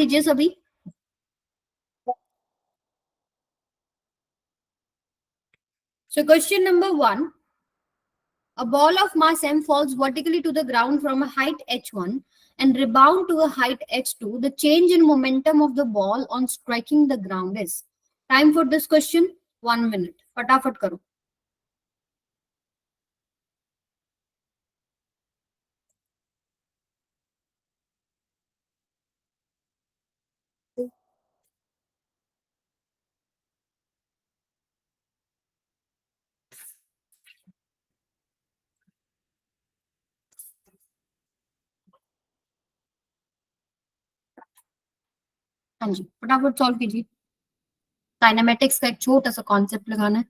लीजिए सभी। So question number 1. A ball of mass m falls vertically to the ground from a height h1 and rebound to a height h2. The change in momentum of the ball on striking the ground is. Time for this question 1 minute. फटाफट करो. हाँ जी, फटाफट solve कीजिए. Kinematics का एक छोटा सा concept लगाना है.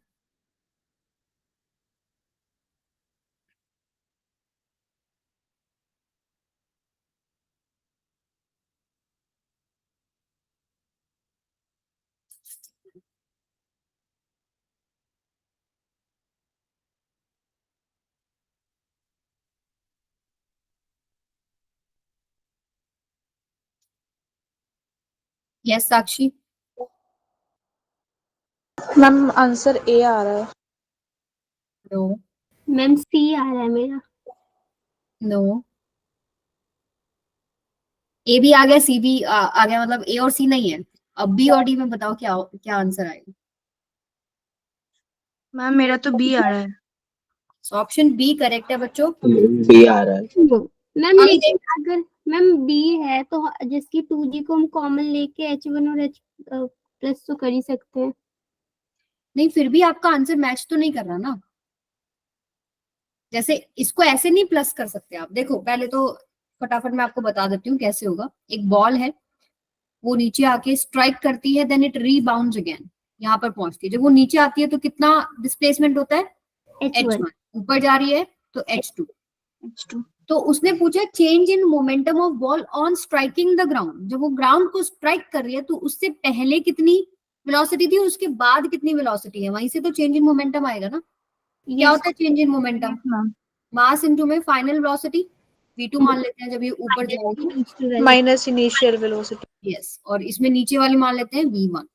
Yes Sakshi. Ma'am answer A आ रहा है. नो. मैम सी आ रहा है मेरा. नो. ए भी आ गया, सी भी आ गया, मतलब ए और सी नहीं है. अब बी और डी में बताओ क्या क्या आंसर आएगा. मैम मेरा तो बी आ रहा है. सो ऑप्शन बी करेक्ट है बच्चों. बी आ रहा है. मैम अभी लेकिन अगर मैम बी है तो जिसकी 2g को हम कॉमन लेके h1 और h प्लस तो कर ही सकते हैं. नहीं, फिर भी आपका आंसर मैच तो नहीं कर रहा ना. जैसे इसको ऐसे नहीं प्लस कर सकते आप. देखो पहले तो फटाफट मैं आपको बता देती हूँ कैसे होगा. एक बॉल है, वो नीचे आके स्ट्राइक करती है, देन इट रीबाउंड्स अगेन, यहाँ पर पहुंचती है. जब वो नीचे आती है तो कितना डिस्प्लेसमेंट होता है? h1. h1. ऊपर जा रही है तो h2. H2. तो उसने पूछा change in momentum of ball on striking the ground. जब वो ग्राउंड को स्ट्राइक कर रही है तो उससे पहले कितनी वेलोसिटी थी, उसके बाद कितनी वेलोसिटी है, वहीं से तो चेंज इन मोमेंटम आएगा ना. क्या होता है change in momentum? Ma'am mass into में फाइनल वेलोसिटी. v2 मान लेते हैं जब ये ऊपर जाएगी. Minus initial velocity. यस. और इसमें नीचे वाली मान लेते हैं v1.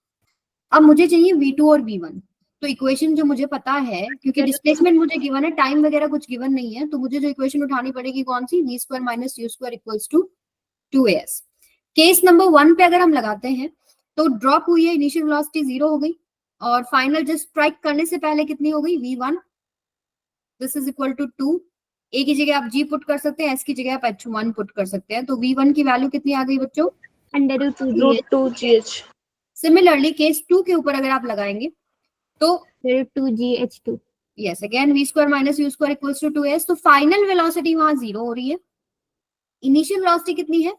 अब मुझे चाहिए v2 और v1. तो इक्वेशन जो मुझे पता है, क्योंकि डिस्प्लेसमेंट मुझे गिवन है, टाइम वगैरह कुछ गिवन नहीं है, तो मुझे जो इक्वेशन उठानी पड़ेगी कौन सी? v square minus u square equals to 2as. Case number 1 पे अगर हम लगाते हैं तो ड्रॉप हुई है, इनिशियल वेलोसिटी 0 हो गई, और फाइनल जस्ट स्ट्राइक करने से पहले कितनी हो गई? v1. This is equal to 2. A की जगह आप g पुट कर सकते हैं, एस की जगह आप h1 पुट कर सकते हैं. तो v1 की वैल्यू कितनी आ गई बच्चों? √2gh. सिमिलरली केस 2 के ऊपर अगर आप लगाएंगे तो √2gh2. Yes again v square minus u square equals to 2s. तो फाइनल वेलोसिटी वहां 0 हो रही है. इनिशियल वेलोसिटी कितनी है?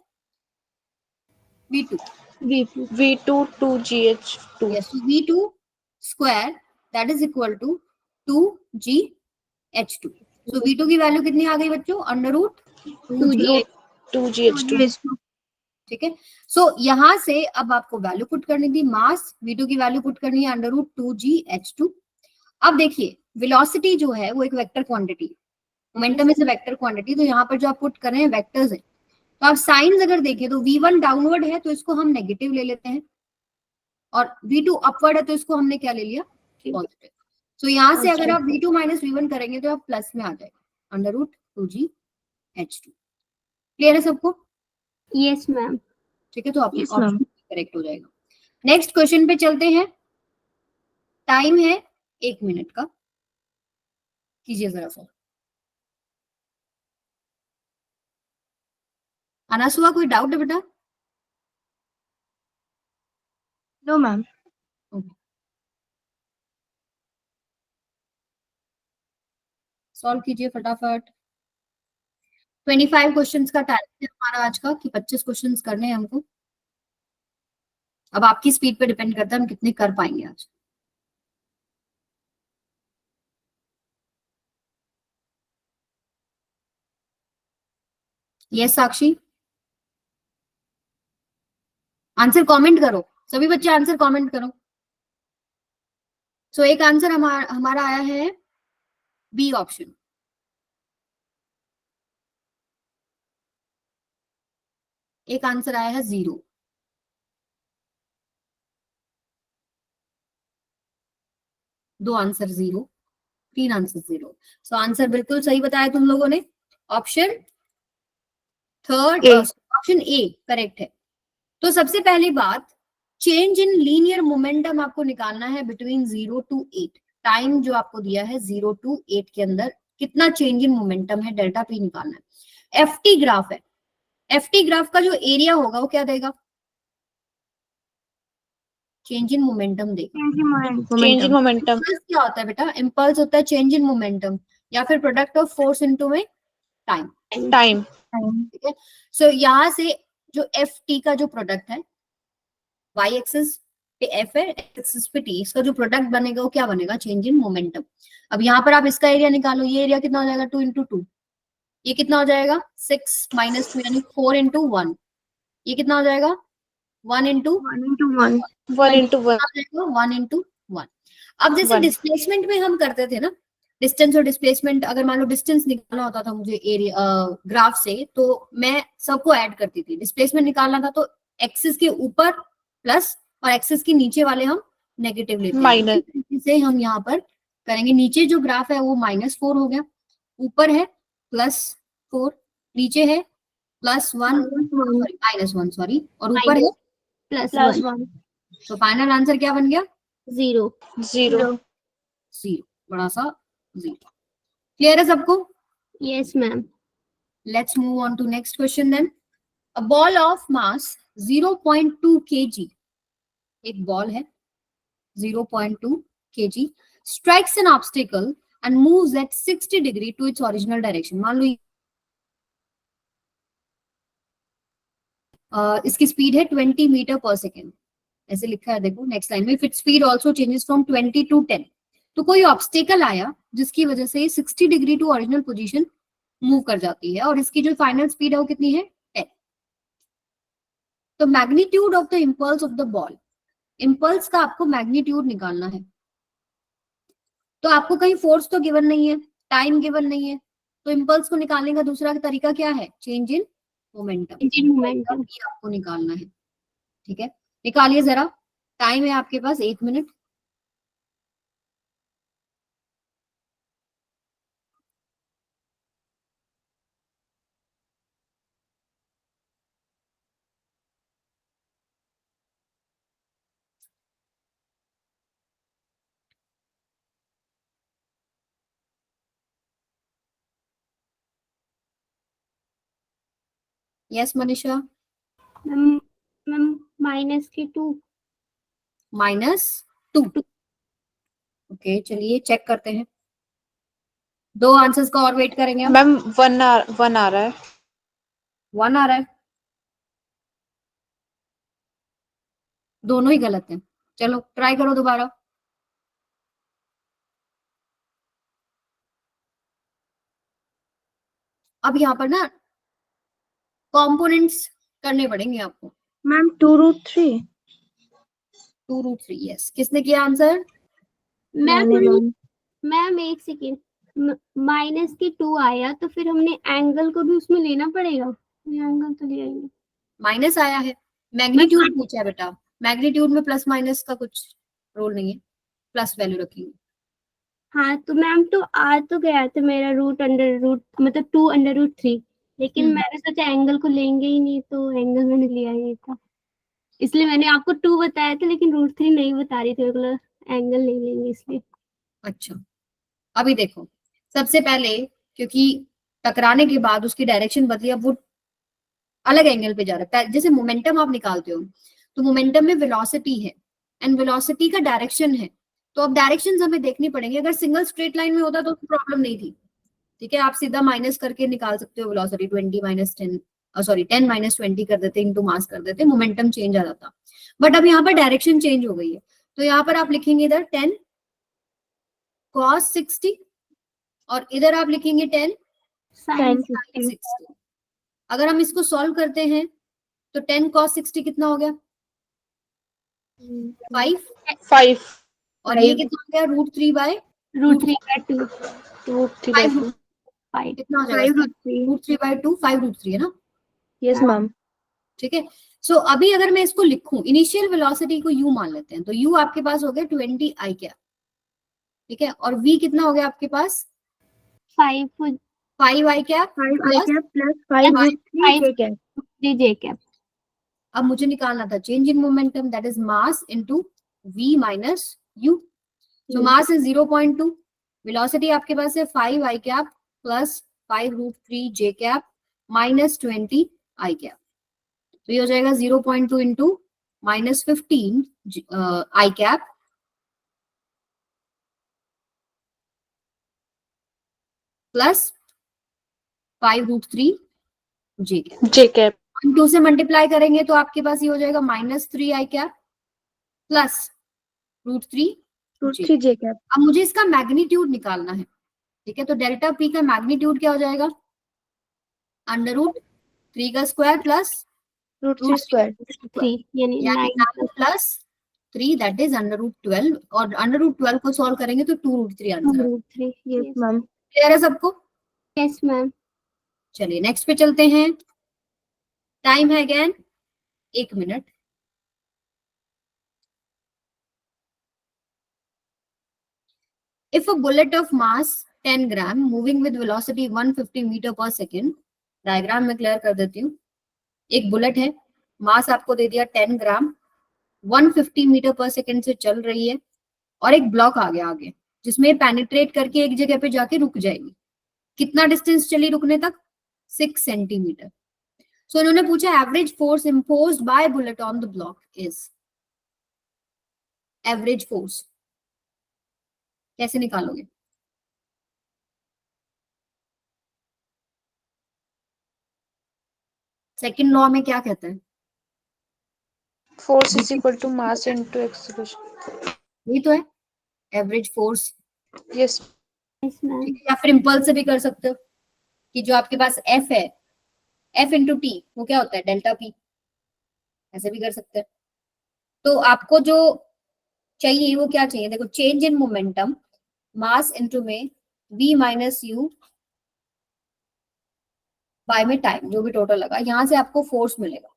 v2. v2 2gh2. yes, so v2 square that is equal to 2gh2. so v2 की वैल्यू कितनी आ गई बच्चों? Under root 2gh2. ठीक है. सो यहां से अब आपको वैल्यू पुट करनी थी, मास v2 की वैल्यू पुट करनी है अंडर रूट 2gh2. अब देखिए वेलोसिटी जो है वो एक vector quantity, momentum is a vector quantity. तो यहाँ पर जो आप पुट कर रहे हैं वेक्टर्स है. तो आप साइंस अगर देखें तो v1 डाउनवर्ड है तो इसको हम नेगेटिव ले लेते हैं, और v2 अपवर्ड है तो इसको हमने क्या ले लिया? पॉजिटिव. तो यहाँ से अगर आप v2 माइनस v1 करेंगे तो आप प्लस में आ जाएगा अंडर रूट 2gh2. क्लियर है सबको? Yes ma'am. ठीक है, तो आपकी ऑप्शन करेक्ट हो जाएगा. नेक्स्ट क्वेश्चन पे चलते हैं. टाइम है 1 मिनट का. कीजिए जरा सा. अनास हुआ कोई डाउट है बेटा? No ma'am. सॉल्व कीजिए फटाफट. 25 क्वेश्चंस का टारगेट है हमारा आज का, कि 25 क्वेश्चंस करने हैं हमको. अब आपकी स्पीड पे डिपेंड करता है हम कितने कर पाएंगे आज. यस साक्षी, आंसर कमेंट करो. सभी बच्चे आंसर कमेंट करो. सो एक आंसर हमारा आया है बी ऑप्शन. एक आंसर आया है 0. 2 आंसर 0, 3 आंसर 0। सो आंसर बिल्कुल सही बताया तुम लोगों ने, option third, A। Option A correct है। तो सबसे पहली बात, चेंज इन लीनियर मोमेंटम आपको निकालना है बिटवीन 0 to 8। टाइम जो आपको दिया है 0 to 8 के अंदर कितना चेंज इन मोमेंटम है, डेल्टा पी निकालना है। एफटी ग्राफ है, एफटी ग्राफ का जो एरिया होगा वो क्या देगा, चेंज इन मोमेंटम देगा। Change in momentum. इम्पल्स क्या होता है बेटा, इम्पल्स होता है चेंज इन मोमेंटम या फिर प्रोडक्ट ऑफ फोर्स इनटू में टाइम। टाइम। ठीक है, सो यहाँ से जो एफ टी का जो प्रोडक्ट है, वाई एक्सिस पे एफ है, एक्सिस पे टी, इसका जो प्रोडक्ट बनेगा वो क्या बनेगा, चेंज इन मोमेंटम। अब यहाँ पर आप इसका एरिया निकालो, ये एरिया कितना हो जाएगा 2 into 2, ये कितना हो जाएगा 6 minus 2 यानी 4 into 1, ये कितना हो जाएगा 1 into 1 into 1। 1 into 1। अब जैसे 1। डिस्प्लेसमेंट में हम करते थे ना, डिस्टेंस और डिस्प्लेसमेंट, अगर मान लो डिस्टेंस निकालना होता था मुझे एरिया ग्राफ से, तो मैं सबको ऐड करती थी। डिस्प्लेसमेंट निकालना था तो एक्सिस के ऊपर प्लस और एक्सिस के नीचे वाले हम नेगेटिव लेते हैं। माइनस। इसी तरीके से हम यहाँ पर करेंगे, नीचे जो ग्राफ है वो -4 हो गया, ऊपर है +4, नीचे है +1 -1 सॉरी, और ऊपर है +1 तो फाइनल आंसर क्या बन गया 0। 0। 0, बड़ा सा 0। क्लियर है सबको? Yes ma'am. Let's move on to next question then. A ball of mass 0.2 kg, एक बॉल है 0.2 kg, strikes an obstacle and moves at 60 degree to its original direction। मान लो इसकी स्पीड है 20 मीटर पर सेकेंड, ऐसे लिखा है देखो next line में, if its speed also changes from 20 to 10। तो कोई ऑब्स्टेकल आया जिसकी वजह से 60 degree to original position move कर जाती है और इसकी जो फाइनल स्पीड है वो कितनी है 10। तो magnitude of the impulse of the ball, impulse का आपको मैग्नीट्यूड निकालना है। तो आपको कहीं फोर्स तो गिवन नहीं है, टाइम गिवन नहीं है, तो इंपल्स को निकालने का दूसरा तरीका क्या है, चेंज इन मोमेंटम। ये आपको निकालना है, ठीक है, निकालिए जरा, टाइम है आपके पास 1 minute. Yes Manisha. Ma'am -2 -2 okay, चलिए चेक करते हैं, 2 आंसर्स का और वेट करेंगे हम। मैम 1 आ रहा है। 1 आ रहा है, दोनों ही गलत हैं। चलो ट्राई करो दोबारा। अब यहाँ पर ना कंपोनेंट्स करने पड़ेंगे आपको। मैम 2√3। 2√3 यस, किसने किया आंसर? मैम एक सेकेंड, -2 आया तो फिर हमने एंगल को भी उसमें लेना पड़ेगा, एंगल तो लिया ही नहीं। माइनस आया है, मैग्नीट्यूड पूछा है बेटा, मैग्नीट्यूड में प्लस माइनस का कुछ रोल नहीं है, प्लस वैल्यू रखेंगे। हाँ तो मैम तो आ तो गया था मेरा मतलब 2√3, लेकिन मैंने सोचा एंगल को लेंगे ही नहीं तो एंगल मैंने लिया ही नहीं था, इसलिए मैंने आपको 2 बताया था लेकिन √3 नहीं बता रही थी, एंगल नहीं लेंगे इसलिए। अच्छा, अभी देखो, सबसे पहले क्योंकि टकराने के बाद उसकी डायरेक्शन बदली, अब वो अलग एंगल पे जा रहा है। जैसे मोमेंटम आप निकालते हो तो मोमेंटम में वेलोसिटी है एंड वेलोसिटी का डायरेक्शन है, तो अब डायरेक्शंस हमें देखनी पड़ेंगे। अगर सिंगल स्ट्रेट लाइन में होता तो प्रॉब्लम नहीं थी, ठीक है, आप सीधा माइनस करके निकाल सकते हो वेलोसिटी, 10 - 20 कर देते, इनटू मास कर देते, मोमेंटम चेंज आ जाता। बट अब यहाँ पर डायरेक्शन चेंज हो गई है, तो यहाँ पर आप लिखेंगे इधर 10 cos 60 और इधर आप लिखेंगे 10 sin 60। अगर हम इसको सॉल्व करते हैं तो 10 cos 60 कितना हो गया 5 और ये कितना हो गया √3 बाय √3/2 कितना हो जाएगा √3/2 5√3 है ना। Yes ma'am. ठीक है, सो अभी अगर मैं इसको लिखूं, इनिशियल वेलोसिटी को u मान लेते हैं, तो u आपके पास हो गया 20 i क्या, ठीक है, और v कितना हो गया आपके पास 5 5 i cap 5 i plus cap plus 5 root 3 j cap. 3 j cap. अब मुझे निकालना था change in momentum, that is mass into v minus u. So mass is 0.2, velocity आपके पास है 5 i cap plus 5 root 3 j cap minus 20 i cap. तो ये हो जाएगा 0.2 into minus 15 i cap plus 5 root 3 j cap. J cap. 2 से multiply करेंगे तो आपके पास ये हो जाएगा minus 3 i cap plus root 3 Root j. 3 j cap. अब मुझे इसका मैग्नीट्यूड निकालना है. ठीक है, तो डेल्टा p का मैग्नीट्यूड क्या हो जाएगा अंडर रूट 3 का स्क्वायर प्लस Root 3 square. 3 यानी यानी 9 9 plus 3 that is under root 12, और अंडर रूट 12 को सॉल्व करेंगे तो 2 root 3 answer. root 3. Yes, ma'am. Clear है सबको? Yes, ma'am. चलिए नेक्स्ट पे चलते हैं. टाइम है again 1 minute. If a bullet of mass 10 gram moving with velocity 150 metre per second, diagram में क्लियर कर देती हूँ. एक बुलेट है, मास आपको दे दिया 10 ग्राम, 150 मीटर पर सेकेंड से चल रही है, और एक ब्लॉक आ गया आगे जिसमें पेनिट्रेट करके एक जगह पे जाके रुक जाएगी. कितना डिस्टेंस चली रुकने तक? 6 सेंटीमीटर. सो इन्होंने पूछा average force imposed by bullet on the block is. Average force कैसे निकालोगे? सेकंड लॉ में क्या कहता है? Force is equal to mass into acceleration. यही तो है average force. Yes. Yes, ma'am. या फिर इम्पल्स से भी कर सकते हो कि जो आपके पास एफ है, एफ इंटू टी, वो क्या होता है डेल्टा पी. ऐसे भी कर सकते हैं. तो आपको जो चाहिए वो क्या चाहिए? देखो change in momentum mass into में v माइनस यू बाय में टाइम, जो भी टोटल लगा, यहां से आपको फोर्स मिलेगा.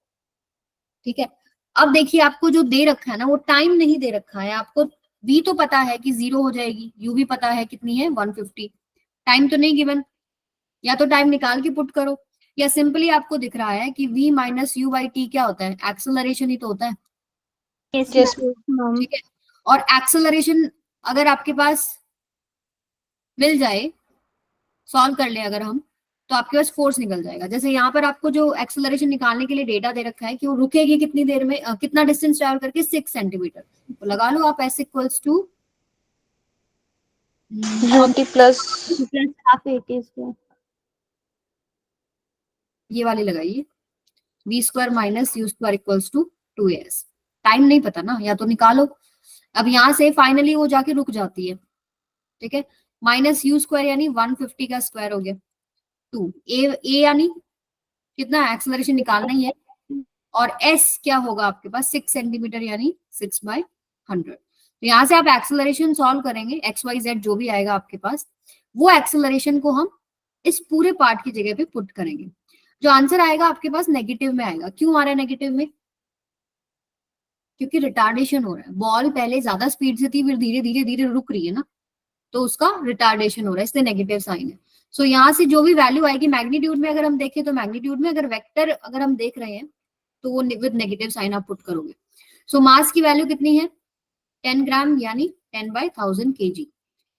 ठीक है, अब देखिए आपको जो दे रखा है ना वो टाइम नहीं दे रखा है. आपको v तो पता है कि 0 हो जाएगी, u भी पता है कितनी है 150. टाइम तो नहीं गिवन, या तो टाइम निकाल के पुट करो, या सिंपली आपको दिख रहा है कि v minus you by T क्या होता है? एक्सेलरेशन ही तो होता है. Yes, Yes, ma'am. ma'am. ठीक है, और एक्सेलरेशन अगर आपके पास मिल जाए, सॉल्व कर ले अगर हम, तो आपके पास फोर्स निकल जाएगा. जैसे यहाँ पर आपको जो एक्सेलरेशन निकालने के लिए डेटा दे रखा है कि वो रुकेगी कितनी देर में, कितना डिस्टेंस ट्रैवल करके 6 सेंटीमीटर. तो लगा लो आप s equals to 90 plus. Plus half 80 square. ये वाली लगाइए, v square minus u square equals to 2as. Time नहीं पता ना, या तो निकालो. अब यहाँ से फाइनली वो जाके रुक जाती है. ठीक है, माइनस यू स्क्वायर यानी 150 का स्क्वायर हो गया 2 ए यानी कितना एक्सेलरेशन निकालना ही है, और s क्या होगा आपके पास 6 सेंटीमीटर यानी 6 बाय 100. तो यहाँ से आप एक्सेलरेशन सॉल्व करेंगे, एक्स वाई जेड जो भी आएगा आपके पास, वो एक्सेलरेशन को हम इस पूरे पार्ट की जगह पे पुट करेंगे. जो आंसर आएगा आपके पास नेगेटिव में आएगा. क्यों आ रहा है नेगेटिव में? क्योंकि रिटार्डेशन हो रहा है. बॉल पहले ज्यादा स्पीड से थी, फिर धीरे धीरे धीरे रुक रही है ना, तो उसका रिटार्डेशन हो रहा है, इसलिए नेगेटिव साइन है. सो यहाँ से जो भी वैल्यू आएगी मैग्नीट्यूड में, अगर हम देखें तो मैग्नीट्यूड में अगर वेक्टर अगर हम देख रहे हैं तो वो विद नेगेटिव साइन आप पुट करोगे. सो मास की वैल्यू कितनी है 10 ग्राम यानी 10 बाय 1000 kg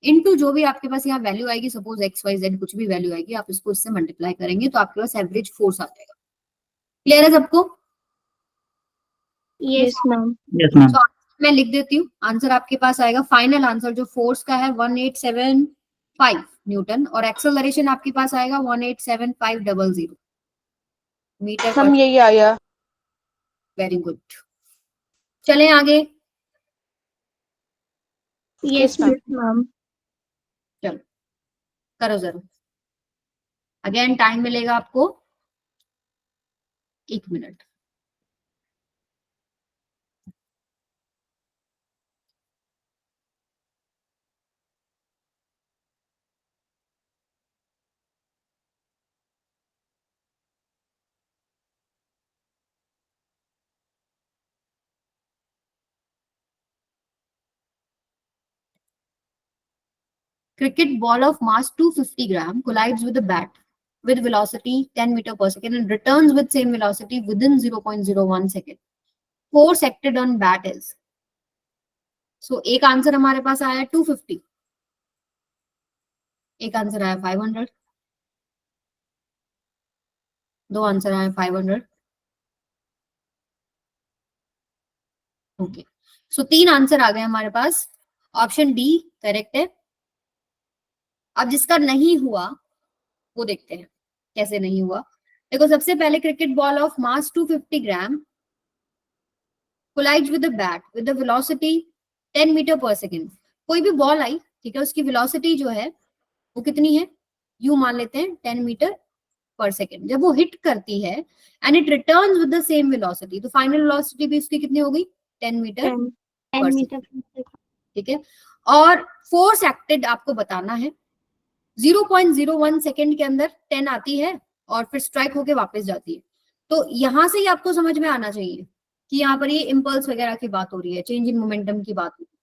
इनटू जो भी आपके पास यहाँ वैल्यू आएगी, सपोज एक्स वाई जेड कुछ भी वैल्यू आएगी, आप इसको इससे मल्टीप्लाई करेंगे तो आपके पास एवरेज फोर्स आ जाएगा. क्लियर है सबको? Yes. Yes, ma'am. Yes, ma'am. तो मैं लिख देती हूँ, आंसर आपके पास आएगा फाइनल आंसर जो फोर्स का है 1875 न्यूटन, और एक्सेलरेशन आपके पास आएगा 187500 मीटर पर. हम यही आया. Very good. चलें आगे. Yes, Yes, ma'am. चलो करो जरूर. अगेन टाइम मिलेगा आपको 1 minute. cricket ball of mass 250 gram collides with a bat with velocity 10 meter per second and returns with same velocity within 0.01 second. Force acted on bat is. So एक answer हमारे पास आया 250, एक answer आया 500, दो answer आया 500. Okay, सो 3 answer आ गए हमारे पास. ऑप्शन डी करेक्ट है. अब जिसका नहीं हुआ वो देखते हैं कैसे नहीं हुआ. देखो, सबसे पहले cricket ball of mass 250 gram collides with the bat with the velocity 10 metre per second. कोई भी बॉल आई, ठीक है, उसकी वेलोसिटी जो है वो कितनी है, यू मान लेते हैं 10 मीटर पर सेकेंड. जब वो हिट करती है and it returns with the same velocity, तो फाइनल वेलोसिटी भी उसकी कितनी हो गई, 10 मीटर 10 मीटर, ठीक है. और फोर्स एक्टेड आपको बताना है. 0.01 सेकेंड के अंदर 10 आती है और फिर स्ट्राइक होके वापस जाती है. तो यहां से ही आपको समझ में आना चाहिए कि यहाँ पर ये इम्पल्स वगैरह की बात हो रही है, चेंज इन मोमेंटम की बात हो रही है.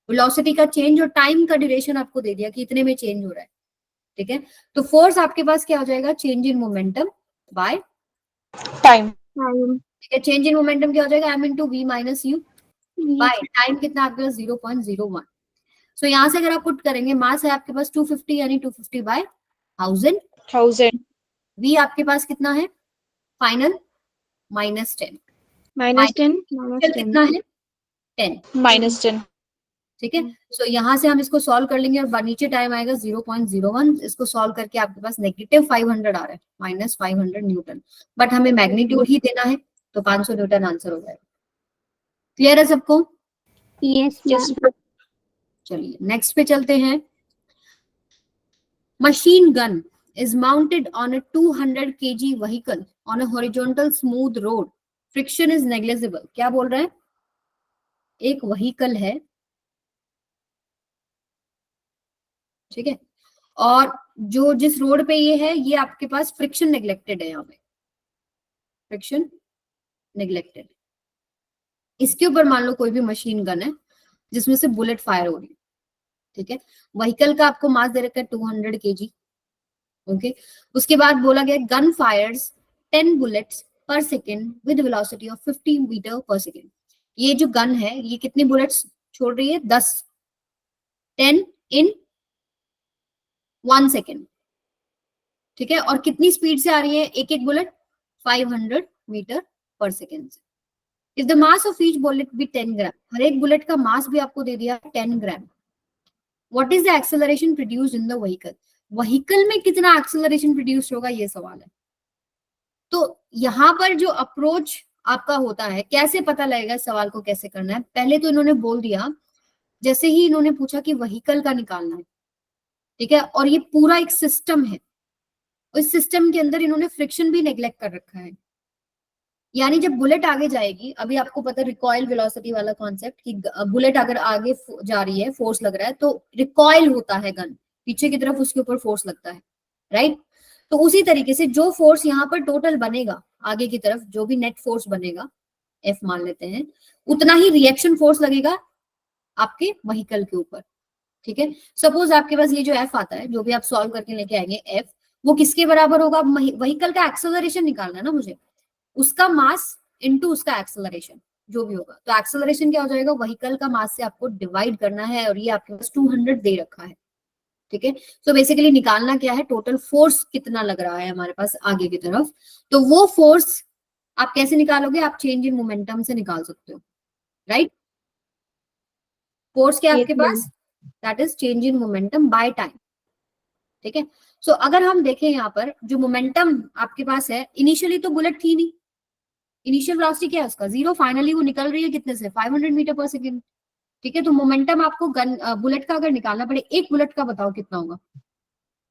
वेलोसिटी का चेंज और टाइम का ड्यूरेशन आपको दे दिया कि इतने में चेंज हो रहा है, ठीक है. तो फोर्स आपके पास क्या हो जाएगा, change in momentum by time. ठीक है. चेंज इन मोमेंटम क्या हो जाएगा, m into we minus u by time कितना आपके पास 0.01. सो यहाँ से अगर आप पुट करेंगे, मास है आपके पास 250 यानी 250 बाय 1000. वी आपके पास कितना है फाइनल, -10. -10 कितना है 10, -10. ठीक है. सो यहाँ से हम इसको सॉल्व कर लेंगे और नीचे टाइम आएगा 0.01. इसको सॉल्व करके आपके पास -500 आ रहा है, -500 न्यूटन. बट हमें मैग्नीट्यूड ही देना है तो 500 न्यूटन आंसर हो जाएगा. क्लियर है सबको? Yes Yes. चलिए नेक्स्ट पे चलते हैं. Machine gun is mounted on a 200 kg vehicle on a horizontal smooth road. Friction is negligible. क्या बोल रहा है, एक व्हीकल है, ठीक है, और जो जिस रोड पे ये है ये आपके पास फ्रिक्शन नेग्लेक्टेड है. यहाँ पे फ्रिक्शन नेग्लेक्टेड. इसके ऊपर मान लो कोई भी मशीन गन है जिसमें से बुलेट फायर हो रही है, ठीक है. व्हीकल का आपको मास दे रखा है 200 kg. ओके, उसके बाद बोला गया gun fires 10 bullets per second with velocity of 50 metre per second. ये जो गन है ये कितनी बुलेट्स छोड़ रही है, 10 इन 1 सेकेंड, ठीक है. और कितनी स्पीड से आ रही है एक एक बुलेट, 500 मीटर पर सेकेंड से. If the mass of each bullet be 10 gram, हर एक बुलेट का मास भी आपको दे दिया 10 gram. What is the acceleration produced in the vehicle. Vehicle में कितना एक्सेलरेशन प्रोड्यूस होगा ये सवाल है. तो यहाँ पर जो अप्रोच आपका होता है, कैसे पता लगेगा इस सवाल को कैसे करना है. पहले तो इन्होंने बोल दिया, जैसे ही इन्होंने पूछा कि व्हीकल का निकालना है, ठीक है, और ये पूरा एक सिस्टम है, इस सिस्टम के अंदर इन्होंने फ्रिक्शन भी नेग्लेक्ट कर रखा है. यानी जब बुलेट आगे जाएगी, अभी आपको पता है रिकॉइल वेलोसिटी वाला कॉन्सेप्ट कि बुलेट अगर आगे जा रही है, फोर्स लग रहा है, तो रिकॉइल होता है गन, पीछे की तरफ उसके ऊपर फोर्स लगता है, राइट. तो उसी तरीके से जो फोर्स यहाँ पर टोटल बनेगा आगे की तरफ, जो भी नेट फोर्स बनेगा F मान लेते हैं, उतना ही रिएक्शन फोर्स लगेगा आपके व्हीकल के ऊपर, ठीक है. सपोज आपके पास ये जो F आता है, जो भी आप सॉल्व करके लेके आएंगे F, वो किसके बराबर होगा, व्हीकल का एक्सेलरेशन निकालना है ना मुझे, उसका मास इनटू उसका एक्सेलरेशन जो भी होगा. तो एक्सेलरेशन क्या हो जाएगा, व्हीकल का मास से आपको डिवाइड करना है, और ये आपके पास 200 दे रखा है, ठीक है. सो बेसिकली निकालना क्या है, टोटल फोर्स कितना लग रहा है हमारे पास आगे की तरफ. तो वो फोर्स आप कैसे निकालोगे, आप चेंज इन मोमेंटम से निकाल सकते हो, राइट. फोर्स क्या है आपके पास, that is change in momentum by time, ठीक है. सो अगर हम देखें यहाँ पर जो मोमेंटम आपके पास है, इनिशियली तो बुलेट थी नहीं, इनिशियल वेलोसिटी क्या है उसका 0, फाइनली वो निकल रही है कितने से, 500 मीटर पर सेकेंड, ठीक है. तो मोमेंटम आपको गन बुलेट का अगर निकालना पड़े, एक बुलेट का बताओ कितना होगा,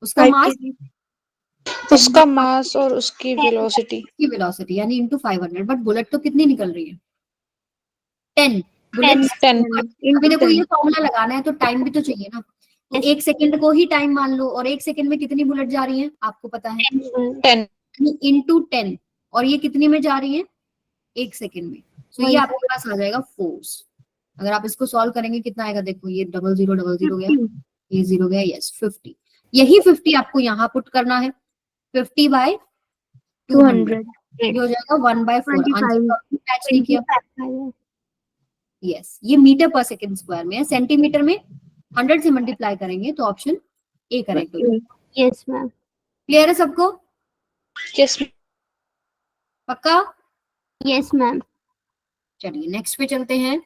उसका मास, उसका मास और उसकी वेलोसिटी यानी इनटू 500. बट बुलेट तो कितनी निकल रही है, 10 बुलेट्स. 10. अभी देखो ये फॉर्मूला लगाना है तो टाइम भी तो चाहिए ना. तो 1 सेकेंड को ही टाइम मान लो, और 1 सेकेंड में कितनी बुलेट जा रही है आपको पता है, 10. इनटू 10, और ये कितनी में जा रही है 1 सेकेंड में. तो ये आपके पास आ जाएगा फोर्स. अगर आप इसको सॉल्व करेंगे कितना आएगा, देखो ये 0000 गया, ये 0 गया, यस 50। यही 50 आपको यहाँ पुट करना है, 50 बाय 200 ये हो जाएगा 1/4। आंसर मैच नहीं किया, 25 यस ये मीटर पर सेकंड स्क्वायर में है, सेंटीमीटर में 100 से मल्टीप्लाई करेंगे तो ऑप्शन ए करेक्ट हो जाएगा। Yes ma'am. क्लियर है सबको? यस पक्का? Yes ma'am. चलिए नेक्स्ट पे चलते हैं।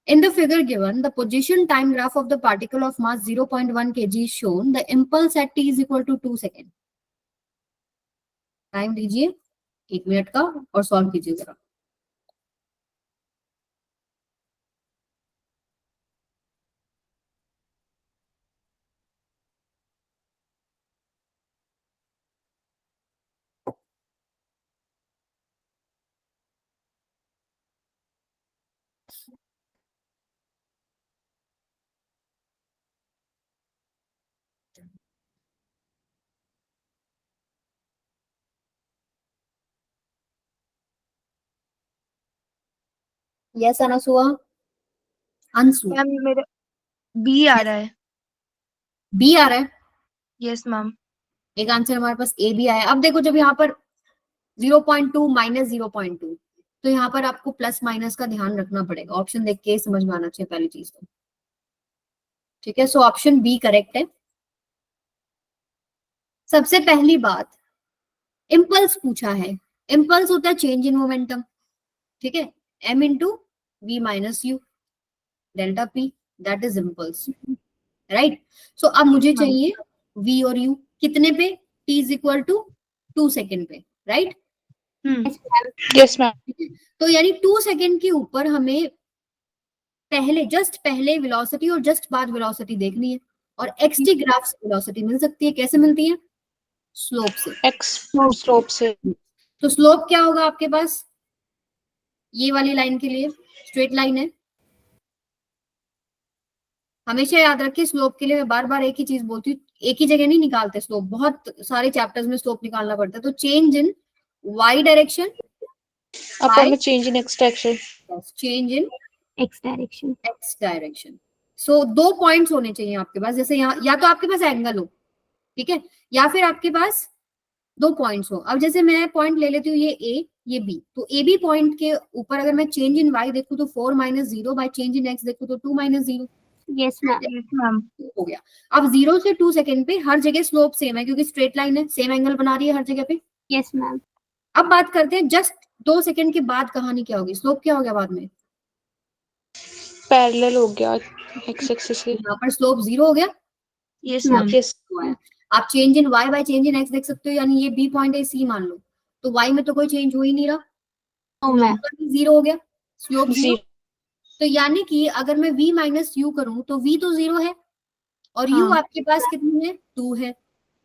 In the figure given, the position time graph of the particle of mass 0.1 kg is shown. The impulse at t is equal to 2 second. Time दीजिए 1 minute का और सॉल्व कीजिए जरा। यस अनसुआ, अंशु मैम मेरा बी आ रहा है। बी आ रहा है, यस मैम। एक आंसर हमारे पास ए भी आया। अब देखो जब यहाँ पर 0.2 माइनस 0.2 तो यहाँ पर आपको प्लस माइनस का ध्यान रखना पड़ेगा, ऑप्शन देख के समझ में आना चाहिए पहली चीज तो। ठीक है, सो ऑप्शन बी करेक्ट है। सबसे पहली बात, इम्पल्स पूछा है, इम्पल्स होता है चेंज इन मोमेंटम, ठीक है, m into we minus U delta P, that is impulse, right. So अब मुझे चाहिए v और u कितने पे, t is equal to 2 second पे, राइट। Yes ma'am. तो यानी 2 सेकेंड के ऊपर हमें पहले जस्ट पहले वेलोसिटी और जस्ट बाद वेलोसिटी देखनी है, और xt ग्राफ से वेलोसिटी मिल सकती है। कैसे मिलती है? स्लोप से। एक्स स्लोप से। तो स्लोप क्या होगा आपके पास, ये वाली लाइन के लिए स्ट्रेट लाइन है। हमेशा याद रखिए स्लोप के लिए मैं बार बार एक ही चीज बोलती हूँ, एक ही जगह नहीं निकालते स्लोप, बहुत सारे चैप्टर्स में स्लोप निकालना पड़ता है। तो चेंज इन y डायरेक्शन अपन में change in x direction, change in x direction. X direction. So 2 points होने चाहिए आपके पास, जैसे यहाँ या तो आपके पास एंगल हो, ठीक है, या फिर आपके पास 2 पॉइंट्स हो। अब जैसे मैं पॉइंट ले लेती हूँ ये ए ये बी, तो ए बी पॉइंट के ऊपर अगर मैं चेंज इन y देखूँ तो 4 minus 0, by change in x देखूँ तो 2 minus 0, yes ma'am. Yes ma'am. हो गया। अब 0 से 2 सेकेंड पे हर जगह स्लोप सेम है क्योंकि स्ट्रेट लाइन है, सेम एंगल बना रही है हर जगह पे। Yes ma'am. अब बात करते हैं जस्ट 2 सेकेंड के बाद कहानी क्या होगी, स्लोप क्या हो गया बाद में, पैरेलल हो गया एक्स एक्सिस के। यहाँ पर स्लोप 0 हो गया। Yes ma'am. यस आप change in y by change in x देख सकते हो, यानी ये बी पॉइंट है सी मान लो, तो y में तो कोई चेंज हो ही नहीं रहा, ओ मैम। 0 हो गया, स्लोप 0। जी तो यानी कि अगर मैं v माइनस यू करूं तो v तो 0 है और u हाँ। आपके पास कितनी है, 2 है,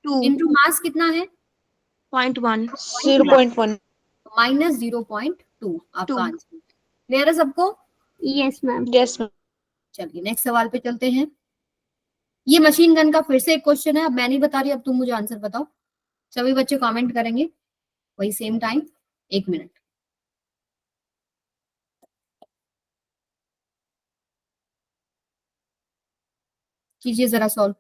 2 इनटू मास कितना है, 0.1 0.1। माइनस 0.2 आपका 2। आंसर। क्लियर है सबको? Yes ma'am. Yes ma'am. चलिए नेक्स्ट सवाल पे चलते हैं। ये मशीन गन का फिर से एक क्वेश्चन है, अब मैं नहीं बता रही, अब तुम मुझे आंसर बताओ। सभी बच्चे कमेंट करेंगे वही सेम टाइम, 1 मिनट। कीजिए जरा सॉल्व।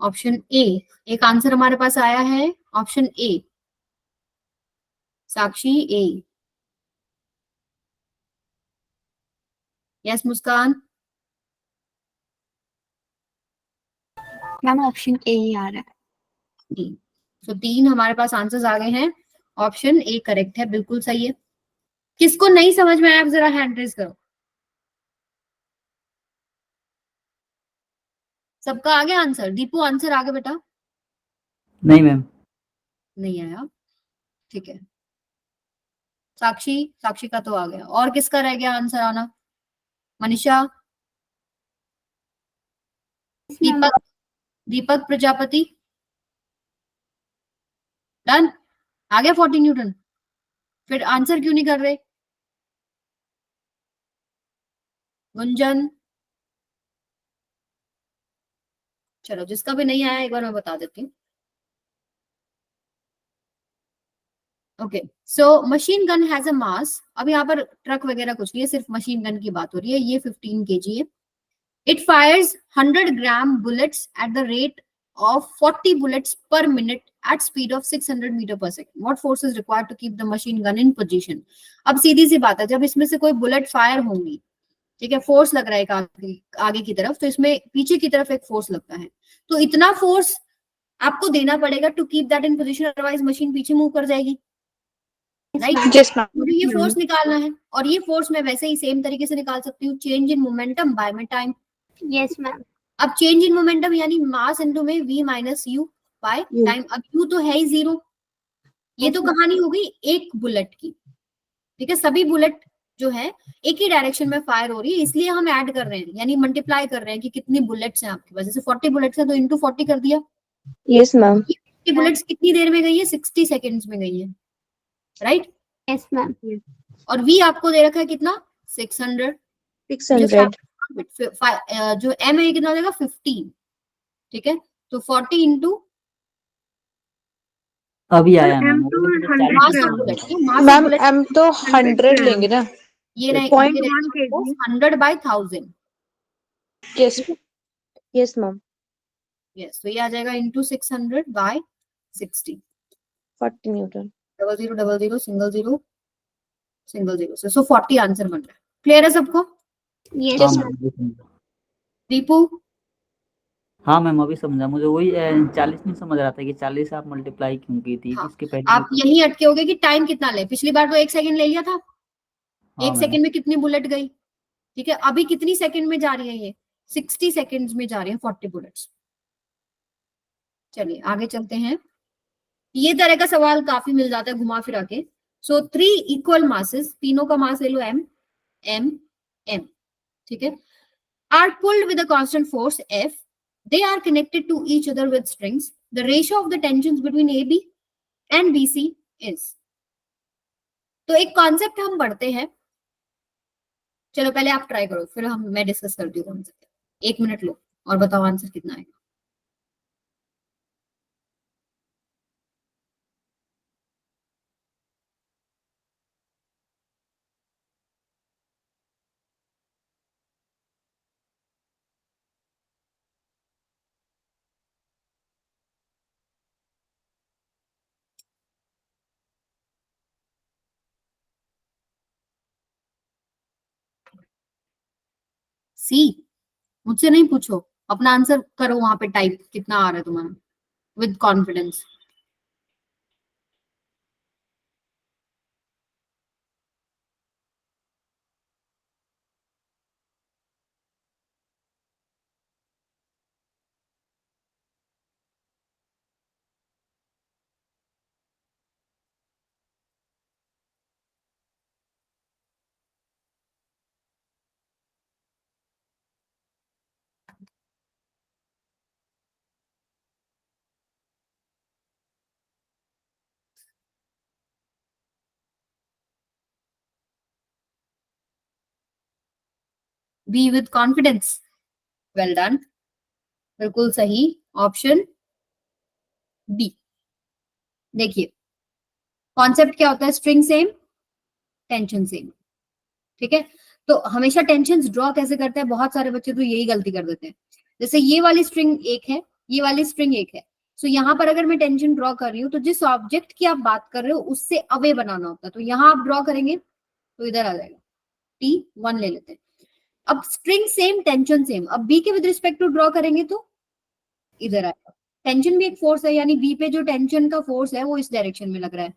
ऑप्शन ए, एक आंसर हमारे पास आया है, option A, Sakshi A. Yes Muskan, ma'am option A ही आ रहा है। तो 3 हमारे पास आंसर्स आ गए हैं, ऑप्शन ए करेक्ट है, बिल्कुल सही है। किसको नहीं समझ में आया आप जरा हैंड रेज करो। सबका आ गया आंसर? दीपू आंसर आ गया बेटा? नहीं मैम। नहीं आया, ठीक है। साक्षी, साक्षी का तो आ गया, और किसका रह गया आंसर आना? मनीषा, दीपक, दीपक प्रजापति, डन, आ गया 40 न्यूटन। फिर आंसर क्यों नहीं कर रहे गुंजन? चलो जिसका भी नहीं आया एक बार मैं बता देती हूँ। Okay, so machine gun has a mass, अब यहाँ पर ट्रक वगैरह कुछ नहीं है, सिर्फ मशीन गन की बात हो रही है। ये 15 kg है। It fires 100 gram bullets at the rate of 40 bullets per minute at speed of 600 meter per second. What force is required to keep the machine gun in position? अब सीधी सी बात है, जब इसमें से कोई बुलेट फायर होंगी, ठीक है, फोर्स लग रहा है आगे की तरफ, तो इसमें पीछे की तरफ एक फोर्स लगता है, तो इतना फोर्स आपको देना पड़ेगा to keep that in position, otherwise machine पीछे मूव कर जाएगी, राइट? Yes ma'am. मुझे ये फोर्स निकालना है, और ये फोर्स मैं वैसे ही सेम तरीके से निकाल सकती हूँ, चेंज इन मोमेंटम बाय में टाइम। Yes ma'am. अब चेंज इन मोमेंटम यानी मास इनटू में v minus u by time. अब u तो है ही 0, ये तो कहानी हो गई एक बुलेट की, ठीक है। सभी बुलेट जो है एक ही डायरेक्शन में फायर हो रही है, इसलिए हम ऐड कर रहे हैं, यानी मल्टीप्लाई कर रहे हैं कि कितनी बुलेट्स हैं आपके पास। जैसे 40 बुलेट्स हैं तो इंटू 40 कर दिया। Yes ma'am. 40 बुलेट्स कितनी देर में गई है? 60 सेकेंड्स में गई है, राइट? Yes ma'am. और v आपको दे रखा है कितना? 600। 600। जो m है कितना देगा? 15, ठीक है। तो 40 इंटू अभी आया ma'am, mass of bullet, mass of ma'am bullet m तो 100 लेंगे ना। ये नहीं, 100 by 1000। Yes yes ma'am. Yes, तो ये आ जाएगा into 600 by 60, 40 newton. 0000 single zero single zero से, सो 40 आंसर बन रहा है। क्लियर है सबको? यस दीपू? हाँ मैम अभी समझा, मुझे वही 40 नहीं समझ रहा था कि 40 आप मल्टीप्लाई क्यों की थी। हाँ, इसके पहले आप यही अटके होगे कि टाइम कितना ले, पिछली बार तो 1 सेकंड ले लिया था, हाँ 1 मैम। सेकंड में कितनी बुलेट गई, ठीक है। अभी कितनी सेकंड में जा रही है? ये 60 सेकंड्स में जा रही है 40 बुलेट्स। चलिए आगे चलते हैं। ये तरह का सवाल काफी मिल जाता है घुमा फिरा के। सो 3 इक्वल मासेस, तीनों का मास ले लो m m m, ठीक है, are pulled with a constant force F. They are connected to each other with strings. The ratio of the tensions between AB and BC is. तो एक कॉन्सेप्ट हम पढ़ते हैं, चलो पहले आप ट्राई करो, फिर मैं डिस्कस करती हूँ कॉन्सेप्ट। 1 मिनट लो और बताओ आंसर कितना आएगा। सी, मुझसे नहीं पूछो, अपना आंसर करो वहां पे टाइप, कितना आ रहा है तुम्हारा, with confidence. Be with confidence, well done, बिल्कुल सही ऑप्शन बी। देखिए कॉन्सेप्ट क्या होता है, स्ट्रिंग सेम टेंशन सेम, ठीक है। तो हमेशा टेंशन ड्रॉ कैसे करते हैं, बहुत सारे बच्चे तो यही गलती कर देते हैं। जैसे ये वाली स्ट्रिंग एक है, ये वाली स्ट्रिंग एक है, सो यहाँ पर अगर मैं टेंशन ड्रॉ कर रही हूँ तो जिस ऑब्जेक्ट की आप बात कर रहे हो उससे अवे बनाना होता है, तो यहाँ आप ड्रॉ करेंगे तो इधर आ जाएगा, T1 ले लेते हैं। अब स्ट्रिंग सेम टेंशन सेम, अब बी के विद रिस्पेक्ट टू ड्रॉ करेंगे तो इधर आएगा। टेंशन भी एक फोर्स है, यानी बी पे जो टेंशन का फोर्स है वो इस डायरेक्शन में लग रहा है,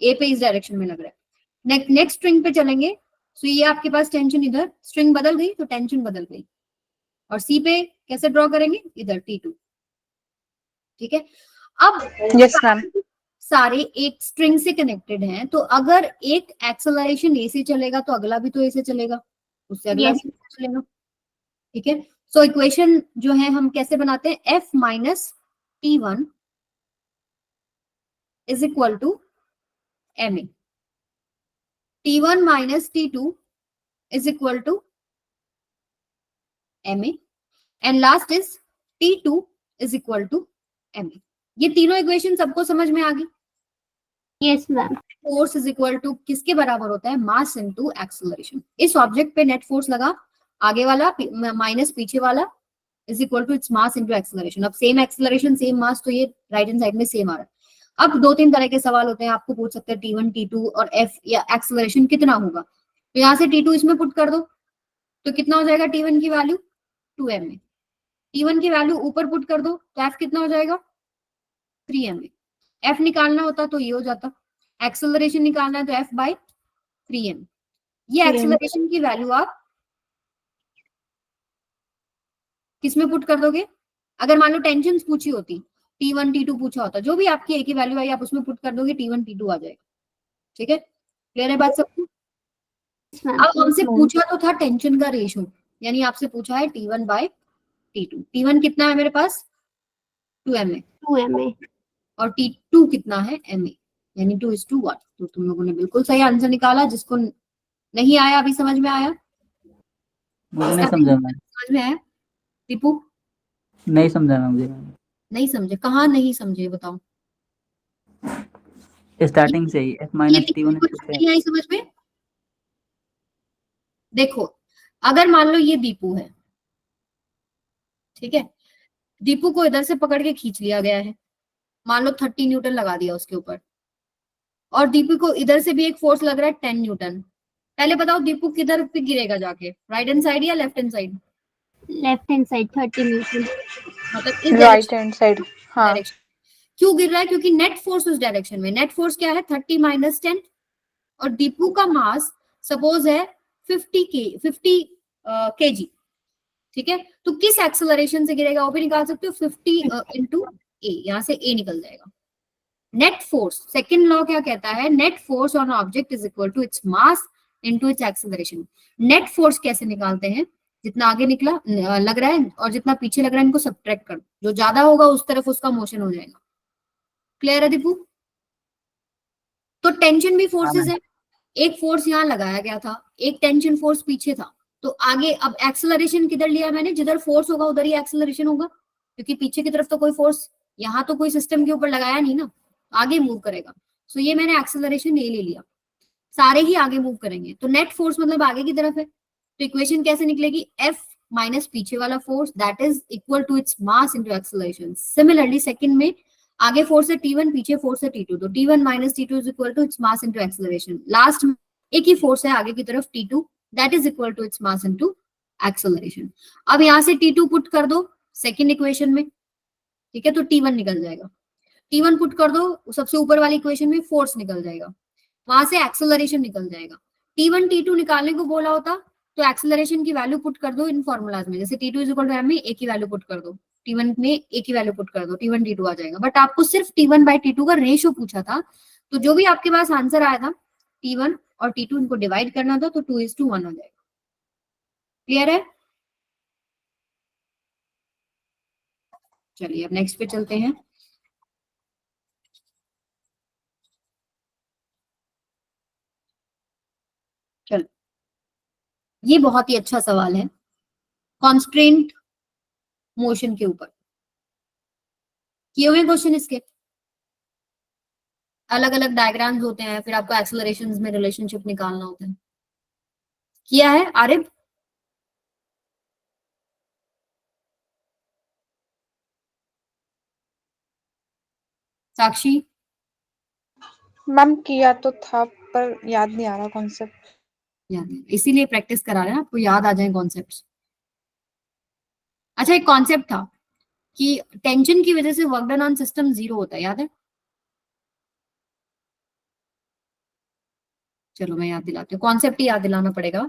ए पे इस डायरेक्शन में लग रहा है। नेक्स्ट स्ट्रिंग पे चलेंगे, सो ये आपके पास टेंशन, इधर स्ट्रिंग बदल गई तो टेंशन बदल गई, और सी पे कैसे ड्रॉ करेंगे, इधर T2, ठीक है। अब यस मैम। सारे एक स्ट्रिंग से कनेक्टेड हैं, तो अगर एक एक्सेलरेशन ए से चलेगा तो अगला भी तो ए से चलेगा, उससे अगला Yes. भी चलेगा, ठीक है। सो इक्वेशन जो है हम कैसे बनाते हैं, F minus T1 is equal to M A, T1 minus T2 is equal to M A, and last is T2 is equal to M A. ये तीनों इक्वेशन सबको समझ में आ गई? Yes ma'am. Force is equal to किसके बराबर होता है? Mass into acceleration. इस ऑब्जेक्ट पे नेट फोर्स लगा, आगे वाला माइनस पीछे वाला is equal to its mass into acceleration. अब सेम एक्सेलरेशन सेम मास, तो ये राइट हैंड साइड में सेम आ रहा है। अब दो तीन तरह के सवाल होते हैं, आपको पूछ सकते हैं T1 T2 और F या एक्सेलरेशन कितना होगा, तो यहाँ से T2 इसमें पुट कर दो, तो कितना हो जाएगा T1 की वैल्यू 2 ma, T1 की वैल्यू ऊपर पुट कर दो तो F कितना हो जाएगा 3 ma। F निकालना होता तो ये हो जाता, एक्सेलरेशन निकालना है तो F बाई 3m। ये एक्सेलरेशन की वैल्यू आप किसमें पुट कर दोगे? अगर मान लो टेंशन पूछी होती, T1 T2 पूछा होता, जो भी आपकी एक ही वैल्यू आई आप उसमें पुट कर दोगे, T1 T2 आ जाएगा। ठीक है, क्लियर है बात सबको? अब हमसे पूछा तो था टेंशन का रेशियो, यानी आपसे पूछा है T1 बाय T2। T1 कितना है मेरे पास 2ma, 2ma, और T2 कितना है ma, यानी 2:1। तो तुम लोगों ने बिल्कुल सही आंसर निकाला। जिसको नहीं आया अभी समझ में आया? मुझे नहीं समझा मैम, समझ में आया दीपू? नहीं समझा मैम मुझे। नहीं समझे? कहाँ नहीं समझे बताओ? स्टार्टिंग से ही F ये माइनस किसी T1 को नहीं आई समझ में? देखो, अगर मान लो ये दीपू है, ठीक है, दीपू को इधर से पकड़ के खींच लिया गया है, मान लो 30 न्यूटन लगा दिया उसके ऊपर, और दीपू को इधर से भी एक फोर्स लग रहा है 10 न्यूटन। पहले बताओ दीपू किधर पे गिरेगा जाके, राइट हैंड साइड या left hand side? Left hand side 30 Newton, मतलब इस राइट हैंड साइड। हाँ, डायरेक्शन। क्यों गिर रहा है? क्योंकि नेट फोर्स उस डायरेक्शन में, नेट फोर्स क्या है 30 माइनस 10, और दीपू का मास सपोज है 50 kg, ठीक है, तो किस एक्सेलरेशन से गिरेगा वो भी निकाल सकते हो, 50 इंटू ए, यहां से ए निकल जाएगा। नेट फोर्स, सेकंड लॉ क्या कहता है? Net force on object is equal to its mass into its acceleration. Net force कैसे निकालते हैं? जितना आगे निकला लग रहा है और जितना पीछे लग रहा है इनको सब्ट्रैक्ट कर, जो ज्यादा होगा उस तरफ उसका मोशन हो जाएगा। क्लियर है दीपू? तो टेंशन भी फोर्सेस है, एक फोर्स यहाँ लगाया गया था, एक टेंशन फोर्स पीछे था, तो आगे अब एक्सेलरेशन किधर लिया मैंने? जिधर फोर्स होगा उधर ही एक्सेलरेशन होगा, क्योंकि पीछे की तरफ तो कोई फोर्स यहाँ तो कोई सिस्टम के ऊपर लगाया नहीं ना, आगे मूव करेगा। सो ये मैंने एक्सेलरेशन ए ले लिया, सारे ही आगे मूव करेंगे, तो नेट फोर्स मतलब आगे की तरफ है। तो इक्वेशन कैसे निकलेगी? F माइनस पीछे वाला force that is equal to its mass into acceleration. Similarly second में आगे फोर्स है T1, पीछे फोर्स है T2, तो T1 minus T2 is equal to its mass into acceleration. Last में एक ही फोर्स है आगे की तरफ T2, that is equal to its mass into acceleration. अब यहां से T2 पुट कर दो सेकंड इक्वेशन में, ठीक है, तो T1 निकल जाएगा। T1 पुट कर दो सबसे ऊपर वाली इक्वेशन में, फोर्स निकल जाएगा, वहां से एक्सेलरेशन निकल जाएगा। T1 T2 निकालने को बोला होता तो एक्सेलरेशन की वैल्यू पुट कर दो इन फॉर्मूलाज में, जैसे T2 is equal to m में एक ही वैल्यू पुट कर दो, T1 में एक ही वैल्यू पुट कर दो, T1 T2 आ जाएगा। बट आपको सिर्फ T1 बाई T2 का रेशियो पूछा था, तो जो भी आपके पास आंसर आया था T1 और T2 इनको डिवाइड करना था, तो 2:1 हो जाएगा। क्लियर है? चलिए अब नेक्स्ट पे चलते हैं। चलो, ये बहुत ही अच्छा सवाल है कॉन्स्ट्रेंट मोशन के ऊपर, किए हुए क्वेश्चन इसके अलग अलग डायग्राम्स होते हैं, फिर आपको एक्सेलरेशंस में रिलेशनशिप निकालना होता है। किया है आरिफ? साक्षी? मैम किया तो था पर याद नहीं आ रहा कॉन्सेप्ट। याद है, इसीलिए प्रैक्टिस करा रहे हैं, आपको याद आ जाए कॉन्सेप्ट्स। अच्छा, एक कॉन्सेप्ट था कि टेंशन की वजह से वर्क डन ऑन सिस्टम 0 होता है, याद है? चलो मैं याद दिलाती हूँ, कॉन्सेप्ट ही याद दिलाना पड़ेगा।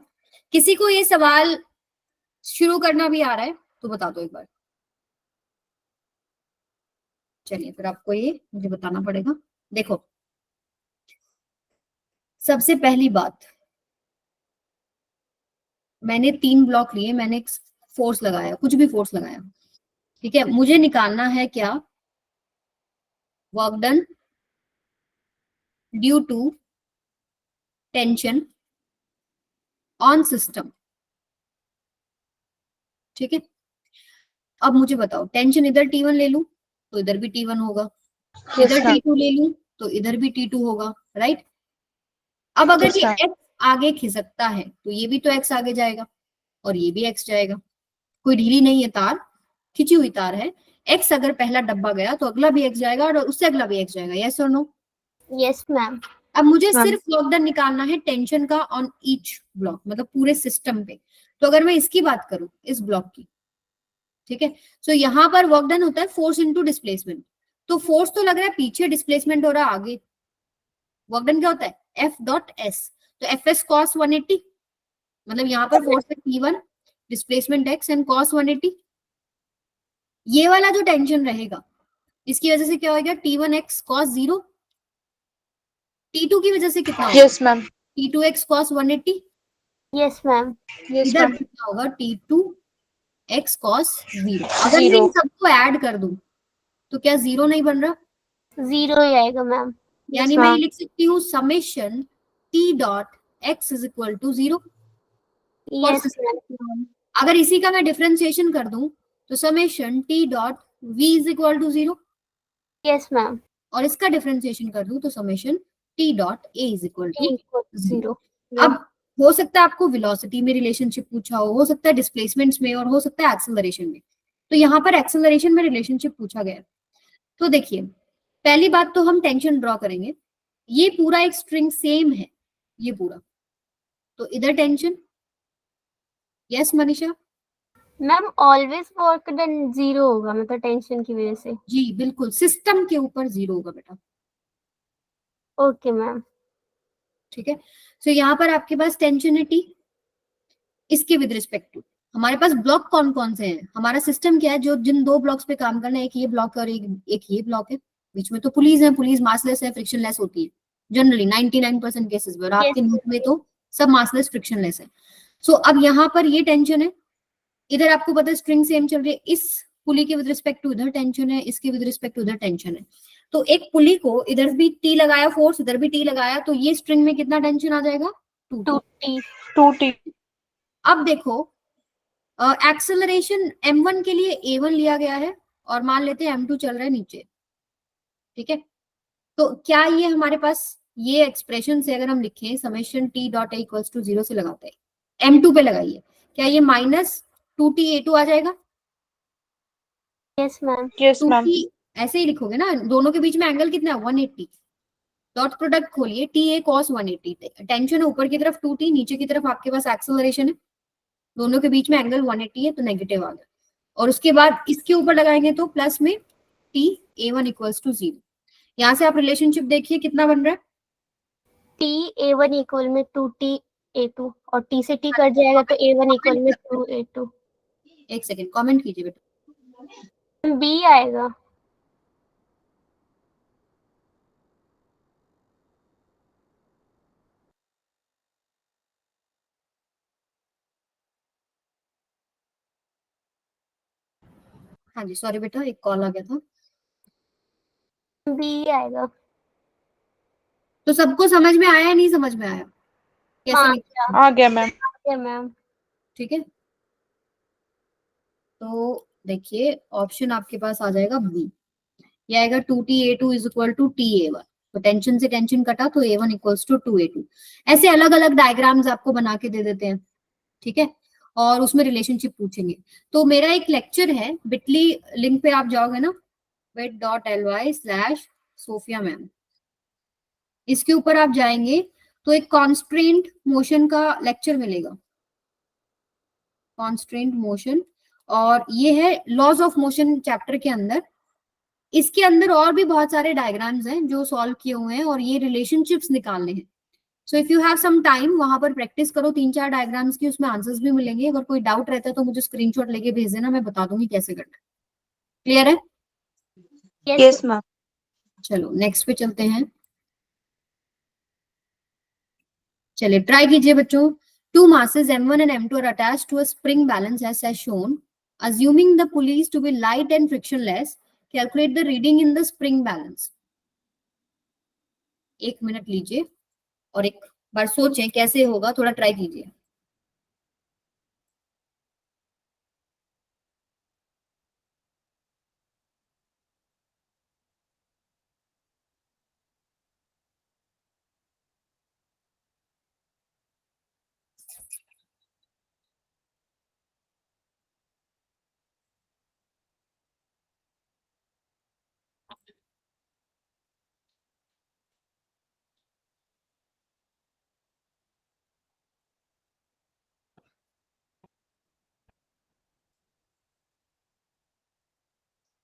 किसी को ये सवाल शुरू करना भी आ रहा है तो बता दो एक बार। चलिए फिर आपको ये मुझे बताना पड़ेगा। देखो, सबसे पहली बात, मैंने 3 ब्लॉक लिए, मैंने एक फोर्स लगाया, कुछ भी फोर्स लगाया, ठीक है, मुझे निकालना है क्या? Work done due to tension on system. ठीक है, अब मुझे बताओ, टेंशन इधर T1 ले लूं तो इधर भी T1 होगा, Yes, इधर ma'am. T2 ले लूं तो इधर भी T2 होगा, राइट। अब अगर Yes, ये ma'am. x आगे खिसकता है तो ये भी तो x आगे जाएगा और ये भी x जाएगा। कोई ढीली नहीं है तार, खिंची हुई तार है। x अगर पहला डब्बा गया तो अगला भी x जाएगा और उससे अगला भी x जाएगा। यस और नो? Yes ma'am. अब मुझे Ma'am. सिर्फ वर्क डन निकालना है टेंशन का ऑन ईच ब्लॉक, मतलब पूरे सिस्टम पे। तो अगर मैं इसकी बात करूं, इस ब्लॉक की, ठीक है, सो यहाँ पर वर्क डन होता है फोर्स इनटू डिस्प्लेसमेंट। तो फोर्स तो लग रहा है पीछे, डिस्प्लेसमेंट हो रहा है आगे। वर्क डन क्या होता है? F dot S। तो Fs cos 180, मतलब यहाँ पर फोर्स है T1, displacement x and cos 180। ये वाला जो टेंशन रहेगा इसकी वजह से क्या होगा? T1x cos 0। T2 की वजह से कितना होगा? Yes, ma'am. T2x cos 180। Yes ma'am. Yes, इधर ma'am. कितना होगा? T2x cos 0। अगर मैं इन Zero. सबको ऐड कर दूं तो क्या जीरो नहीं बन रहा? जीरो ही आएगा मैम। यानी Yes, मैं ये ma'am. लिख सकती हूँ summation T dot x is equal to 0। Yes ma'am. अगर इसी का मैं डिफरेंशिएशन कर दूं तो summation T dot v is equal to 0, yes ma'am. और इसका डिफरेंशिएशन कर दूं तो summation T dot a is equal to 0। Zero. अब हो सकता है आपको वेलोसिटी में रिलेशनशिप पूछा हो सकता है डिस्प्लेसमेंट्स में, और हो सकता है एक्सेलरेशन में। तो यहाँ पर एक्सेलरेशन में रिलेशनशिप पूछा गया है। तो देखिए, पहली बात तो हम टेंशन ड्रॉ करेंगे। ये पूरा एक स्ट्रिंग सेम है, ये पूरा, तो इधर tension. Yes Manisha? Ma'am always work done zero होगा, मतलब टेंशन की वजह से। जी बिल्कुल, सिस्टम के ऊपर 0 होगा बेटा। Okay ma'am. ठीक है, सो यहाँ पर आपके पास टेंशन है T, इसके विद रिस्पेक्ट टू हमारे पास ब्लॉक कौन कौन से हैं? हमारा सिस्टम क्या है, जो जिन दो ब्लॉक्स पे काम करना है, एक ये ब्लॉक और एक ये ब्लॉक है। बीच में तो पुलिस है, पुलिस मासलेस है, फ्रिक्शनलेस होती है जनरली 99% केसेस में, और आपके नोट में तो सब मासलेस फ्रिक्शनलेस है। सो अब यहाँ पर ये टेंशन है, इधर आपको पता है स्ट्रिंग सेम चल रही है, इस पुली के विद रिस्पेक्ट टू इधर टेंशन है, इसके विद रिस्पेक्ट टू इधर टेंशन है। तो एक पुली को इधर भी T लगाया फोर्स, इधर भी T लगाया, तो ये स्ट्रिंग में कितना टेंशन आ जाएगा? 2T। 2T। 2T. अब देखो, एक्सेलरेशन m1 के लिए a1 लिया गया है और मान लेते हैं m2 चल रहा है नीचे। ठीक है, तो क्या ये हमारे पास ये एक्सप्रेशन से अगर हम लिखें summation T dot a equals to 0 से लगाते हैं, m2 पे लगाइए, क्या ये माइनस 2T a2 आ जाएगा? Yes ma'am. Yes, ma'am. 2T ऐसे ही लिखोगे ना, दोनों के बीच में एंगल कितना है? 180। डॉट प्रोडक्ट खोलिए, TA cos 180। टेंशन है ऊपर की तरफ 2T, नीचे की तरफ आपके पास एक्सेलरेशन है, दोनों के बीच में एंगल 180 है, तो नेगेटिव आ गया। और उसके बाद इसके ऊपर लगाएंगे तो प्लस में T a1 इक्वल्स टू 0। यहाँ से आप रिलेशनशिप देखिए कितना बन रहा है? T A1 इक्वल में 2T A2, और T से T कट जाएगा तो A1 इक्वल में 2 A2। एक सेकेंड कमेंट कीजिए बेटा। B आएगा। हाँ जी सॉरी बेटा, एक कॉल आ गया था। B आएगा। तो सबको समझ में आया या नहीं समझ में आया? कैसे हाँ, लिखा? आ गया मैम. मैम। ठीक है, तो देखिए ऑप्शन आपके पास आ जाएगा बी। ये आएगा 2T a2 is equal to T a1। तो टेंशन से टेंशन कटा तो a1 इक्वल्स टू 2a2। ऐसे अलग अलग डायग्राम्स आपको बना के दे देते हैं, ठीक है, और उसमें रिलेशनशिप पूछेंगे। तो मेरा एक लेक्चर है, बिटली लिंक पे आप जाओगे ना, bit.ly/सोफिया मैम, इसके ऊपर आप जाएंगे तो एक कॉन्स्ट्रेंट मोशन का लेक्चर मिलेगा, कॉन्स्ट्रेंट मोशन, और ये है लॉज ऑफ मोशन चैप्टर के अंदर। इसके अंदर और भी बहुत सारे डायग्राम्स हैं जो सॉल्व किए हुए हैं, और ये रिलेशनशिप्स निकालने हैं। So if you have some time वहां पर प्रैक्टिस करो 3-4 डायग्राम्स की, उसमें आंसर्स भी मिलेंगे। अगर कोई डाउट रहता है तो मुझे स्क्रीनशॉट लेके भेज देना, मैं बता दूंगी कैसे करना है। क्लियर है? Yes, ma'am. चलो नेक्स्ट पे चलते हैं। चलिए ट्राई कीजिए बच्चों। Two masses m1 and m2 are attached to a spring balance as shown. Assuming the pulleys to be light and frictionless, calculate the reading in the spring balance. 1 minute लीजिए और एक बार सोचें कैसे होगा, थोड़ा ट्राई कीजिए।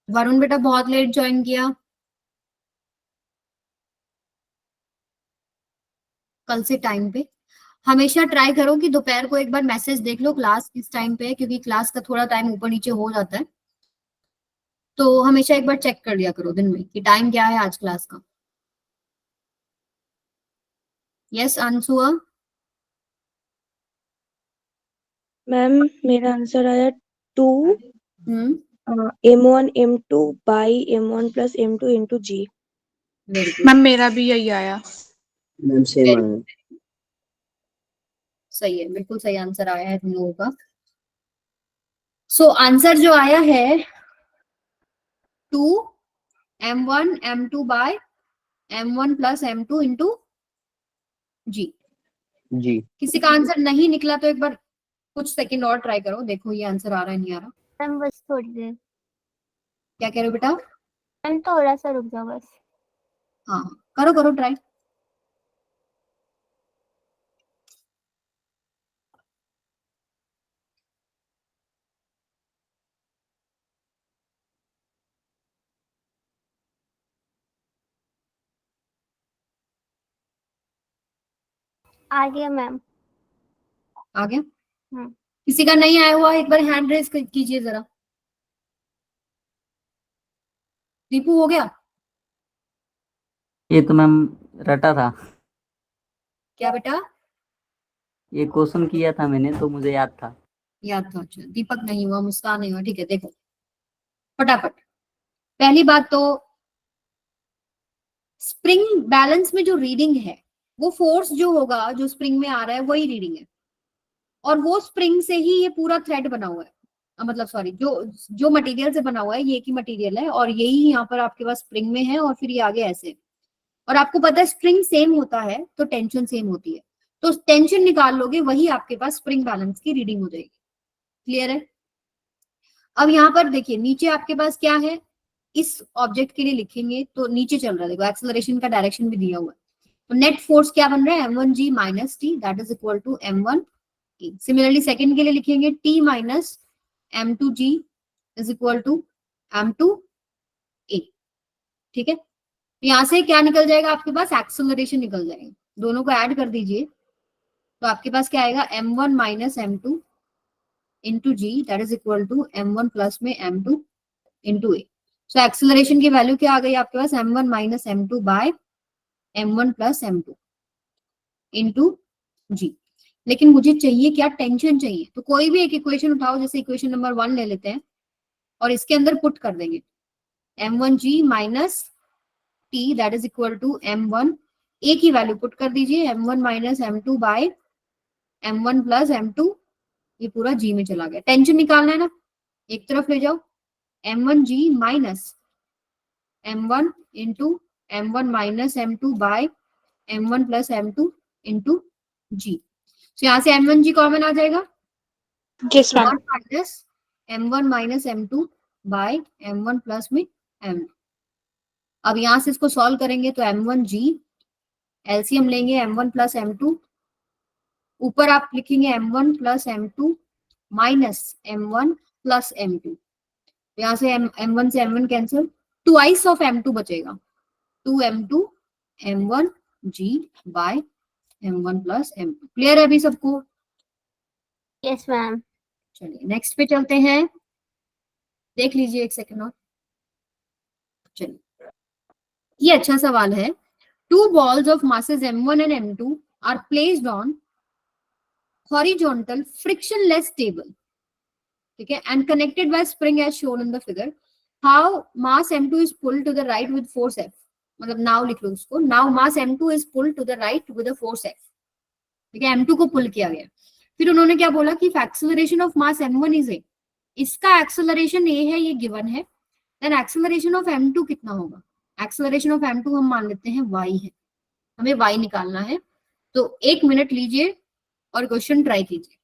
वरुण बेटा बहुत लेट ज्वाइन किया। कल से टाइम पे हमेशा ट्राई करो कि दोपहर को एक बार मैसेज देख लो क्लास किस टाइम पे है, क्योंकि क्लास का थोड़ा टाइम ऊपर नीचे हो जाता है, तो हमेशा एक बार चेक कर लिया करो दिन में कि टाइम क्या है आज क्लास का। यस अंशुआ। मैम मेरा आंसर आया 2 हम्म, m1 m2 by m1 plus m2 into g। Very good. Ma'am मेरा भी यही आया। मैम सेम आया। सही है, बिल्कुल सही आंसर आया है तुम लोगों का। सो आंसर जो आया है 2 m1 m2 by m1 plus m2 into G. जी किसी का आंसर नहीं निकला तो एक बार कुछ सेकंड और ट्राई करो, देखो ये आंसर आ रहा है नहीं आ रहा। मैम बस थोड़ी देर, क्या कह रहे हो बेटा? मैम थोड़ा सा रुक जाओ बस। हाँ करो करो ट्राई। आ गया मैम। आ गया? हम्म। किसी का नहीं आया हुआ एक बार हैंड रेज कीजिए जरा। दीपू हो गया? ये तो मैम रटा था, क्या बेटा? ये क्वेश्चन किया था मैंने तो मुझे याद था। याद था? अच्छा, दीपक नहीं हुआ, मुस्कान नहीं हुआ, ठीक है। देखो फटाफट, पहली बात तो स्प्रिंग बैलेंस में जो रीडिंग है वो फोर्स जो होगा जो स्प्रिंग में आ रहा है वही रीडिंग है, और वो स्प्रिंग से ही ये पूरा थ्रेड बना हुआ है। मतलब सॉरी, जो जो मटेरियल से बना हुआ है ये की मटेरियल है, और यही यहाँ पर आपके पास स्प्रिंग में है, और फिर ये आगे ऐसे। और आपको पता है स्प्रिंग सेम होता है तो टेंशन सेम होती है, तो टेंशन निकाल लोगे वही आपके पास स्प्रिंग बैलेंस की रीडिंग हो जाएगी। क्लियर है? अब यहाँ पर देखिए नीचे आपके पास क्या है, इस ऑब्जेक्ट के लिए लिखेंगे तो नीचे चल रहा है, देखो एक्सेलरेशन का डायरेक्शन भी दिया हुआ है। तो नेट फोर्स क्या बन रहा है, m1g minus T that is equal to m1e। Similarly second के लिए लिखेंगे t minus m2g is equal to m2a। ठीक है, यहां से क्या निकल जाएगा आपके पास, एक्सेलरेशन निकल जाएगा। दोनों को ऐड कर दीजिए तो आपके पास क्या आएगा, m1 minus m2 into G that is equal to m1 plus में m2 into A. So acceleration की वैल्यू क्या आ गई आपके पास, m1 minus m2 by m1 plus m2 into G. लेकिन मुझे चाहिए क्या, टेंशन चाहिए। तो कोई भी एक इक्वेशन उठाओ, जैसे इक्वेशन नंबर 1 ले लेते हैं और इसके अंदर पुट कर देंगे m1g minus T that is equal to m1 A की वैल्यू पुट कर दीजिए, m1 minus m2 by m1 plus m2, ये पूरा जी में चला गया। टेंशन निकालना है ना, एक तरफ ले जाओ, m1g minus m1 into m1 minus m2 by m1 plus m2 into G. तो यहाँ से m1g कॉमन आ जाएगा, yes ma'am. Minus m1 minus m2 by m1 plus में m। अब यहां से इसको सॉल्व करेंगे तो m1g एलसीएम लेंगे m1 प्लस m2, ऊपर आप लिखेंगे m1 plus m2 minus m1 plus m2। यहाँ से m1 से m1 cancel, twice of m2 बचेगा, 2m2 m1g bye m1 plus m2। Clear है अभी सबको? Yes ma'am. चलिए नेक्स्ट पे चलते हैं, देख लीजिए एक सेकंड और। चलिए ये अच्छा सवाल है। Two balls of masses m1 and m2 are placed on horizontal frictionless table, ठीक है, and connected by spring as shown in the figure. How mass m2 is pulled to the right with force F? मतलब now लिख लो उसको, now mass m2 is pulled to the right with a force f। ठीक है, m2 को पुल किया गया। फिर उन्होंने क्या बोला कि acceleration of mass m1 is a, इसका एक्सेलरेशन a है, ये गिवन है, देन एक्सेलरेशन ऑफ m2 कितना होगा? एक्सेलरेशन ऑफ m2 हम मान लेते हैं y है, हमें y निकालना है। तो 1 मिनट लीजिए और क्वेश्चन ट्राई कीजिए।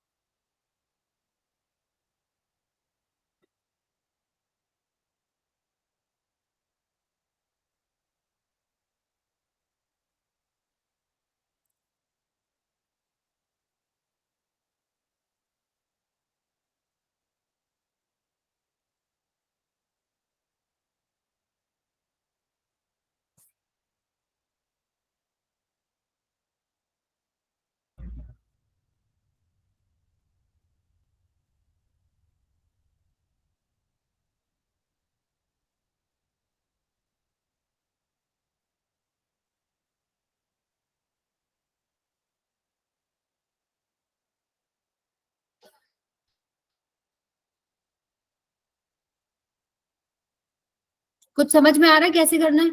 कुछ समझ में आ रहा है कैसे करना है?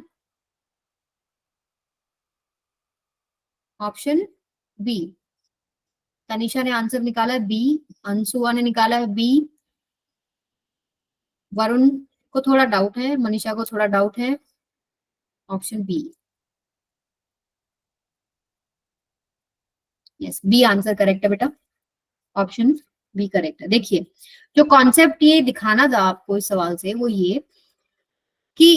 ऑप्शन बी, तनिषा ने आंसर निकाला है बी, अंशुआ ने निकाला है बी, वरुण को थोड़ा डाउट है, मनीषा को थोड़ा डाउट है, option B. Yes, B answer correct है बेटा, ऑप्शन बी करेक्ट है। देखिए, जो कॉन्सेप्ट ये दिखाना था आपको इस सवाल से वो ये कि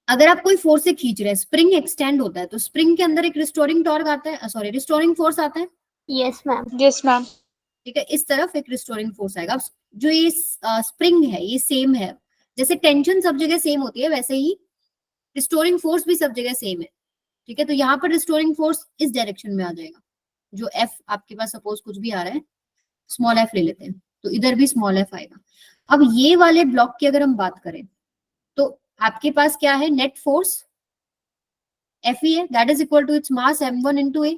अगर आप कोई फोर्स से खींच रहे हैं, स्प्रिंग एक्सटेंड होता है, तो स्प्रिंग के अंदर एक रिस्टोरिंग टॉर्क आता है, सॉरी रिस्टोरिंग फोर्स आता है। Yes ma'am. Yes ma'am. ठीक है, इस तरफ एक रिस्टोरिंग फोर्स आएगा। जो ये स्प्रिंग है ये सेम है, जैसे टेंशन सब जगह सेम होती है वैसे ही रिस्टोरिंग फोर्स भी सब जगह सेम है। ठीक है, तो यहाँ पर रिस्टोरिंग फोर्स इस डायरेक्शन में आ जाएगा। जो एफ आपके पास सपोज कुछ भी आ रहा है, स्मॉल एफ ले लेते हैं, तो इधर भी स्मॉल एफ आएगा। अब ये वाले ब्लॉक की अगर हम बात करें तो आपके पास क्या है, नेट फोर्स एफ ई है, that is equal to its mass m1 into A,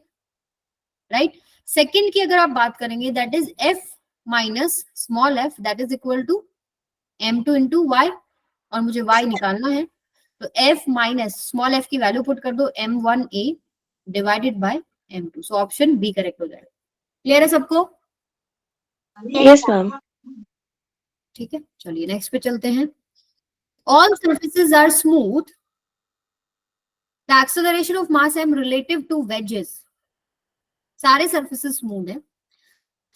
right. Second की अगर आप बात करेंगे that is F minus small F, that is equal to m2 into Y, और मुझे y निकालना है, तो f माइनस स्मॉल f की वैल्यू पुट कर दो m1a divided by m2, so option B correct हो जाएगा। क्लियर है सबको? Yes ma'am. ठीक है, चलिए नेक्स्ट पे चलते हैं। All surfaces are smooth, the acceleration of mass m relative to wedges, सारे सर्फेसेस स्मूथ है,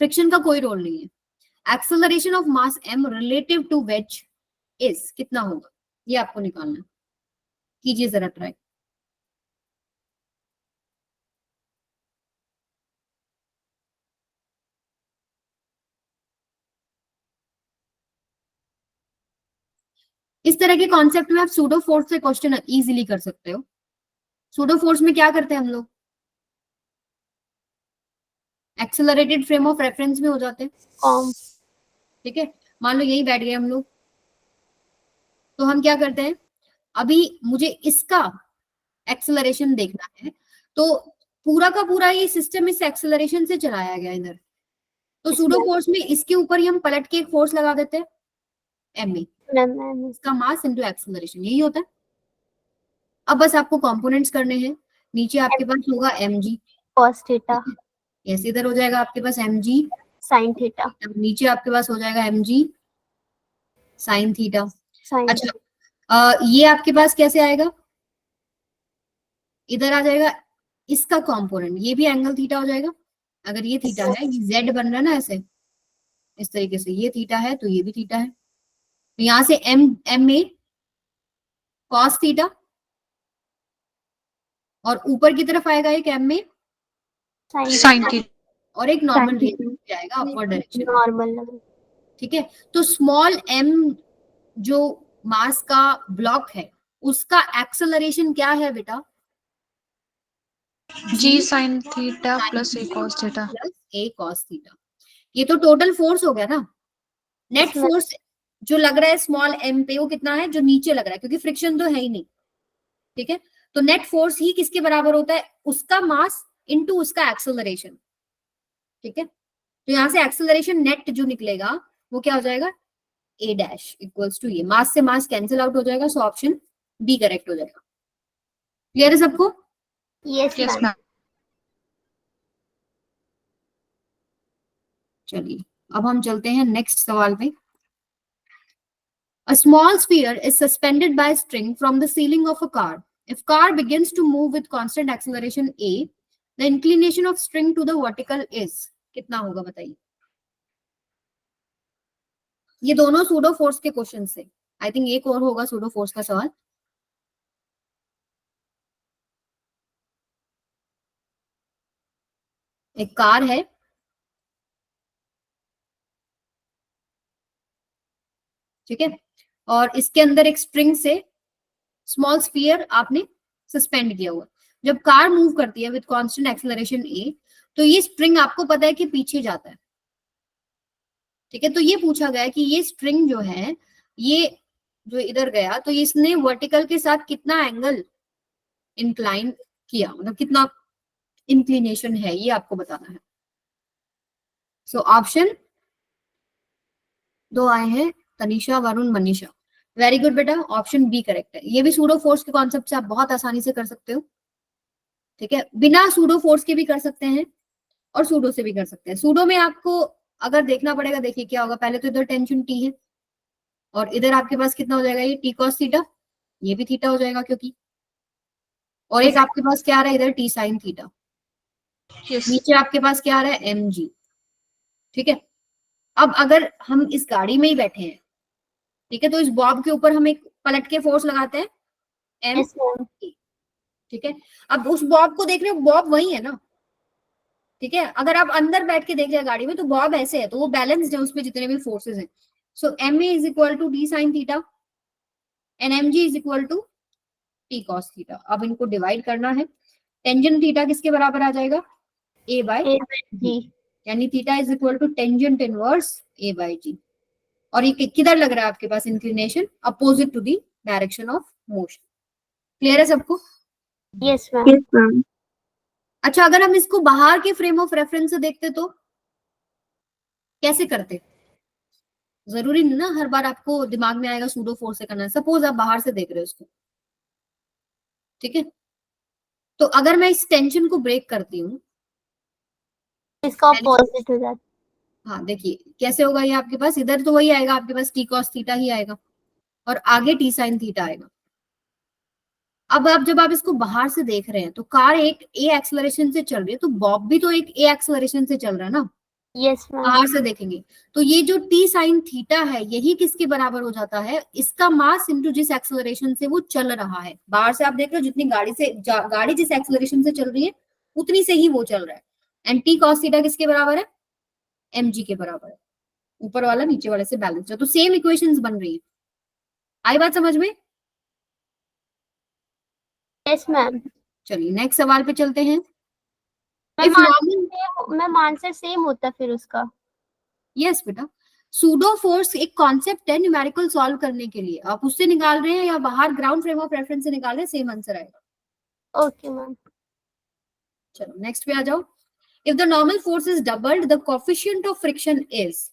फ्रिक्शन का कोई रोल नहीं है। Acceleration of mass m relative to wedge is कितना होगा, ये आपको निकालना है, कीजिए जरा ट्राई। इस तरह के कॉन्सेप्ट में आप सूडो फोर्स से क्वेश्चन इजीली कर सकते हो। सूडो फोर्स में क्या करते हैं हम लोग, एक्सेलरेटेड फ्रेम ऑफ रेफरेंस में हो जाते हैं। ठीक है, मान लो यही बैठ गए हम लोग, तो हम क्या करते हैं, अभी मुझे इसका एक्सेलरेशन देखना है, तो पूरा का पूरा ये सिस्टम इस एक्सेलरेशन से चलाया गया इधर, तो सूडो फोर्स में इसके ऊपर ही हम पलट के एक फोर्स लगा देते हैं एम ए, इसका मास इनटू एक्सेलरेशन, यही होता है। अब बस आपको कंपोनेंट्स करने हैं, नीचे आपके पास होगा एम जी cos थीटा ऐसे, इधर हो जाएगा आपके पास एम जी sin थीटा नीचे आपके पास हो जाएगा M G sine theta. sin अच्छा, ये आपके पास कैसे आएगा, इधर आ जाएगा इसका कंपोनेंट, ये भी एंगल थीटा हो जाएगा। अगर ये थीटा है, ये जेड बन रहा है ना ऐसे, इस तरीके से ये थीटा है तो ये भी थीटा है, तो यहां से एम ए कॉस थीटा, और ऊपर की तरफ आएगा एक एम ए साइन थीटा। और एक नॉर्मल sin रेंज जाएगा अपवर्ड डायरेक्शन। नॉर्मल। ठीक है, तो स्मॉल एम जो मास का ब्लॉक है उसका एक्सेलरेशन क्या है बेटा, जी साइन थीटा प्लस ए कॉस थीटा। प्लस ए कॉस थीटा। ये तो टोटल फोर्स हो गया ना। नेट फोर्स जो लग रहा है स्मॉल एम पे वो कितना है, जो नीचे लग रहा है, क्योंकि फ्रिक्शन तो है ही नहीं। ठीक है, तो नेट फोर्स ही किसके बराबर होता है, उसका मास इनटू उसका एक्सेलरेशन। ठीक है, तो यहां से एक्सेलरेशन नेट जो निकलेगा वो क्या हो जाएगा, ए डैश इक्वल्स टू ये, मास से मास कैंसिल आउट हो जाएगा, सो ऑप्शन बी करेक्ट हो जाएगा। क्लियर है सबको? Yes yes ma'am. मैम। चलिए अब हम चलते हैं नेक्स्ट सवाल पे। A small sphere is suspended by string from the ceiling of a car. If car begins to move with constant acceleration a, the inclination of string to the vertical is कितना होगा बताइए? ये दोनों pseudo force के question से, I think एक और होगा सूडो फोर्स का सवाल। एक कार है, ठीक है, और इसके अंदर एक स्ट्रिंग से स्मॉल स्फीयर आपने सस्पेंड किया हुआ। जब कार मूव करती है विद कांस्टेंट एक्सेलरेशन ए, तो ये स्प्रिंग आपको पता है कि पीछे जाता है, ठीक है। तो ये पूछा गया कि ये स्ट्रिंग जो है, ये जो इधर गया, तो इसने वर्टिकल के साथ कितना एंगल इंक्लाइन किया, मतलब कितना इंक्लिनेशन है, ये आपको बताना है। सो ऑप्शन दो आए हैं, तनिषा, वरुण, मनीषा। वेरी गुड बेटा, ऑप्शन बी करेक्ट है। ये भी सूडो फोर्स के कॉन्सेप्ट से आप बहुत आसानी से कर सकते हो, ठीक है। बिना सूडो फोर्स के भी कर सकते हैं और सूडो से भी कर सकते हैं। सूडो में आपको अगर देखना पड़ेगा, देखिए क्या होगा, पहले तो इधर टेंशन टी है और इधर आपके पास कितना हो जाएगा, ये टी कॉस थीटा, ये भी थीटा हो जाएगा क्योंकि, और एक आपके पास क्या आ रहा है इधर, टी साइन थीटा, यस। नीचे आपके पास क्या आ रहा है, एम जी, ठीक है। अब अगर हम इस गाड़ी में ही बैठे हैं, ठीक है, तो इस बॉब के ऊपर हम एक पलट के फोर्स लगाते हैं, एम, यस मैम। ठीक है। अब उस बॉब को देख रहे हो, बॉब वही है ना, ठीक है। अगर आप अंदर बैठ के देख रहे हैं गाड़ी में, तो बॉब ऐसे है, तो वो बैलेंस्ड है, उसमें जितने भी फोर्सेस हैं। So M A is equal to D sine theta and M G is equal to T cos theta. अब इनको डिवाइड करना है, टेंजेंट थीटा किसके बराबर आ जाएगा, ए बाय ए जी, जी। यानी theta is equal to tangent inverse A by G. और ये किधर लग रहा है आपके पास, inclination opposite to the direction of motion. Clear है सबको? Yes ma'am. अच्छा, अगर हम इसको बाहर के फ्रेम ऑफ रेफरेंस से देखते तो कैसे करते? जरूरी नहीं ना हर बार आपको दिमाग में आएगा सूडो फोर्स से करना है। सपोज आप बाहर से देख रहे हो इसको, ठीक है, तो अगर मैं इस टेंशन को ब्रेक करती हूँ, इसका ऑपोजिट हो जाता हाँ देखिए कैसे होगा, ये आपके पास इधर तो वही आएगा, आपके पास टी कॉस थीटा ही आएगा और आगे टी साइन थीटा आएगा। अब आप जब आप इसको बाहर से देख रहे हैं, तो कार एक ए एक्सेलरेशन से चल रही है, तो बॉब भी तो एक ए एक्सेलरेशन से चल रहा है ना, है। Yes ma'am. बाहर से देखेंगे तो ये जो टी साइन थीटा है, यही किसके बराबर हो जाता है, इसका मास इनटू जिस एक्सेलरेशन से वो चल रहा है। बाहर से आप देख रहे हो, जितनी गाड़ी जिस एक्सेलरेशन से चल रही है, उतनी से ही वो चल रहा है। एंड टी कॉस थीटा किसके बराबर है, एम जी के बराबर है। ऊपर वाला नीचे वाले से बैलेंस है, तो सेम इक्वेशंस बन रही है। आई बात समझ में? Yes ma'am. चलिए नेक्स्ट सवाल पे चलते हैं। Ma'am if normal, ma'am answer same होता फिर उसका। यस बेटा, सूडो फोर्स एक कॉन्सेप्ट है न्यूमेरिकल सॉल्व करने के लिए। आप उससे निकाल रहे हैं या बाहर ग्राउंड फ्रेम ऑफ रेफरेंस से निकाल रहे हैं, सेम आंसर आएगा। Okay ma'am. चलो नेक्स्ट पे आ जाओ। If the normal force is doubled, the coefficient of friction is,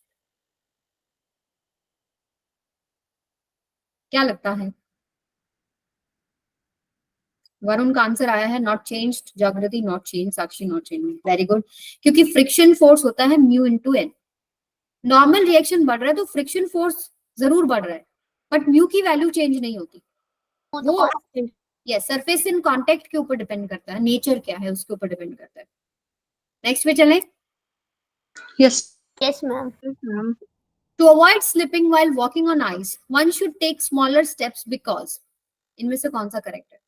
क्या लगता है? वरुण का आंसर आया है not changed, Jagriti not change, Sakshi not change. Very good, क्योंकि फ्रिक्शन फोर्स होता है mu into N. Normal reaction बढ़ रहा है तो फ्रिक्शन फोर्स जरूर बढ़ रहा है, बट म्यू की वैल्यू चेंज नहीं होती। वो यस सरफेस इन कांटेक्ट के ऊपर डिपेंड करता है, नेचर क्या है उसके ऊपर डिपेंड करता है। नेक्स्ट पे चलें। Yes. Yes ma'am. To avoid slipping while walking on ice, one should take smaller steps because, इनमें से कौन सा करेक्ट है?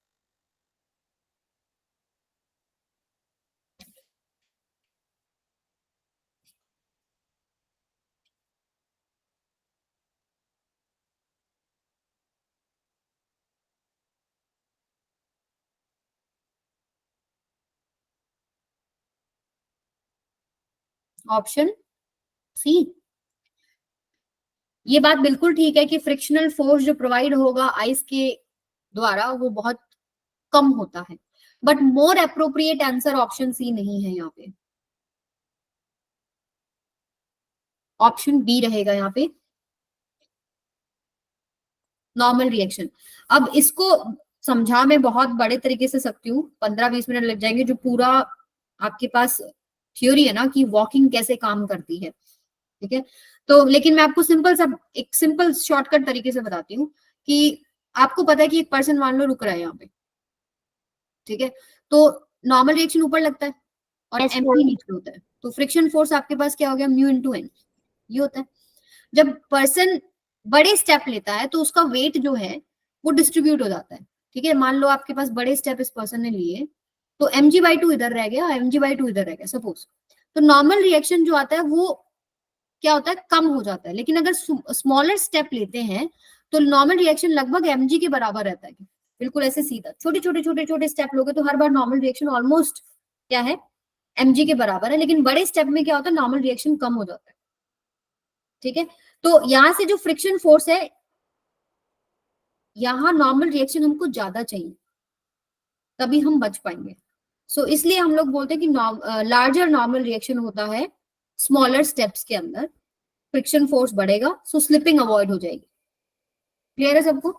Option C. ये बात बिल्कुल ठीक है कि फ्रिक्शनल फोर्स जो प्रोवाइड होगा आइस के द्वारा वो बहुत कम होता है, but more appropriate answer option C नहीं है यहाँ पे, ऑप्शन बी रहेगा यहाँ पे, नॉर्मल रिएक्शन। अब इसको समझा मैं बहुत बड़े तरीके से सकती हूँ, 15-20 मिनट लग जाएंगे, जो पूरा आपके पास थ्योरी है ना कि वॉकिंग कैसे काम करती है, ठीक है। तो लेकिन मैं आपको एक सिंपल शॉर्टकट तरीके से बताती हूँ कि आपको पता है कि एक पर्सन मान लो रुक रहा है यहाँ पे, ठीक है। तो नॉर्मल रिएक्शन ऊपर लगता है और Yes, एम ma'am. नीचे होता है, तो फ्रिक्शन फोर्स आपके पास क्या हो गया, म्यू इंटू एन, ये होता है। जब पर्सन बड़े स्टेप लेता है तो उसका वेट जो है वो डिस्ट्रीब्यूट हो जाता है, ठीक है। मान लो आपके पास बड़े स्टेप इस पर्सन ने लिए, तो mg/2 इधर रह गया, mg/2 इधर रह गया सपोज। तो नॉर्मल रिएक्शन जो आता है वो क्या होता है, कम हो जाता है। लेकिन अगर स्मॉलर स्टेप लेते हैं तो नॉर्मल रिएक्शन लगभग mg के बराबर रहता है, बिल्कुल ऐसे सीधा। छोटे छोटे छोटे छोटे स्टेप लोगे तो हर बार नॉर्मल रिएक्शन ऑलमोस्ट क्या है, mg के बराबर है। लेकिन बड़े स्टेप में क्या होता है, नॉर्मल रिएक्शन कम हो जाता है, ठीक है। तो यहां से जो फ्रिक्शन फोर्स है, यहां नॉर्मल रिएक्शन हमको ज्यादा चाहिए, तभी हम बच पाएंगे। सो इसलिए हम लोग बोलते हैं कि लार्जर नॉर्मल रिएक्शन होता है स्मॉलर स्टेप्स के अंदर, फ्रिक्शन फोर्स बढ़ेगा, सो स्लिपिंग अवॉइड हो जाएगी। क्लियर है सबको?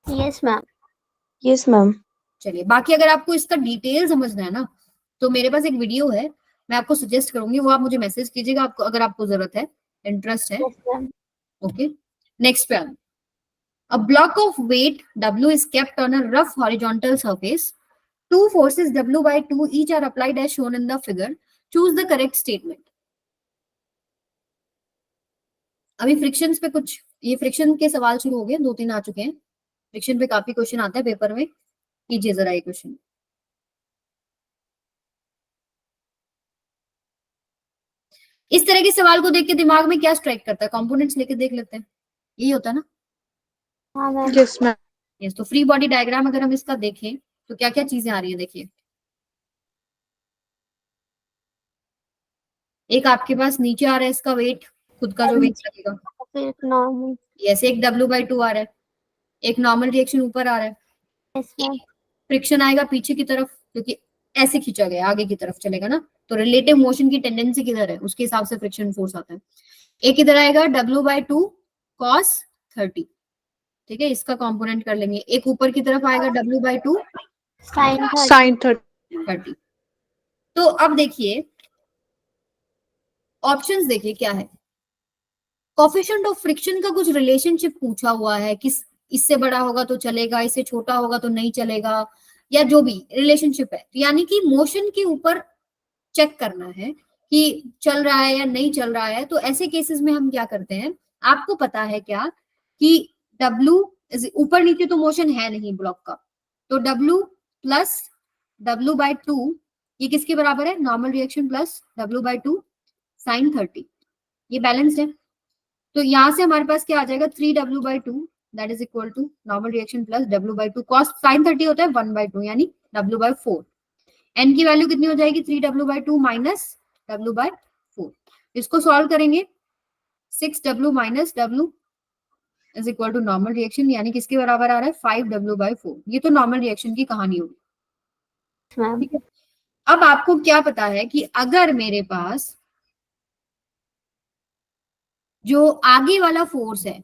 Yes, ma'am. Yes ma'am. चलिए, बाकी अगर आपको इसका डिटेल समझना है ना, तो मेरे पास एक वीडियो है, मैं आपको सजेस्ट करूंगी, वो आप मुझे मैसेज कीजिएगा आपको, अगर आपको जरूरत है, इंटरेस्ट है। Yes, ma'am. ओके, नेक्स्ट पे आते हैं। A block of weight W is kept on a rough horizontal surface. Two forces W/2 each are applied as shown in the figure. Choose the correct statement. अभी frictions पे कुछ, ये friction के सवाल शुरू हो गए, 2-3 आ चुके हैं। फ्रिक्शन पे काफी क्वेश्चन आता है पेपर में, कीजिए जरा ये क्वेश्चन। इस तरह के सवाल को देख के दिमाग में क्या स्ट्राइक करता है, कंपोनेंट्स लेके देख लेते हैं, यही होता है ना। हाँ मैम। Yes ma'am. यस, तो फ्री बॉडी डायग्राम अगर हम इसका देखें तो क्या क्या चीजें आ रही है, देखिए। एक आपके पास नीचे आ रहा है इसका वेट, खुद का जो वेट लगेगा, फिर नॉर्मल। यस। एक W/2 आ रहा है, एक नॉर्मल रिएक्शन ऊपर आ रहा है, यस मैम। फ्रिक्शन आएगा पीछे की तरफ क्योंकि ऐसे खींचा गया, आगे की तरफ चलेगा ना, तो रिलेटिव मोशन की टेंडेंसी किधर है उसके हिसाब से फ्रिक्शन फोर्स आता है। एक इधर आएगा W/2 cos 30, ठीक है, इसका कंपोनेंट कर लेंगे। एक ऊपर की तरफ आएगा W/2 साइन साइन 30। तो अब देखिए ऑप्शंस, देखिए क्या है। कोफिशिएंट ऑफ फ्रिक्शन का कुछ रिलेशनशिप पूछा हुआ है, किस इससे बड़ा होगा तो चलेगा, इससे छोटा होगा तो नहीं चलेगा, या जो भी रिलेशनशिप है, तो यानी कि मोशन के ऊपर चेक करना है कि चल रहा है या नहीं चल रहा है। तो ऐसे केसेस में हम क्या करते हैं, आपको पता है क्या कि W ऊपर नीचे तो मोशन है नहीं ब्लॉक का, तो W प्लस W/2 ये किसके बराबर है, normal reaction plus W/2 sign 30, ये बैलेंस्ड है। तो यहां से हमारे पास क्या आ जाएगा, 3W/2 that is equal to normal reaction plus W/2 cos sine 30 होता है 1/2 यानी W/4। एन की वैल्यू कितनी हो जाएगी, 3W/2 माइनस W/4। इसको सॉल्व करेंगे, 6W minus W is equal to normal reaction, यानी किसके बराबर आ रहा है, 5W/4। ये तो नॉर्मल रिएक्शन की कहानी होगी, मैम। ठीक है। अब आपको क्या पता है कि अगर मेरे पास जो आगे वाला फोर्स है,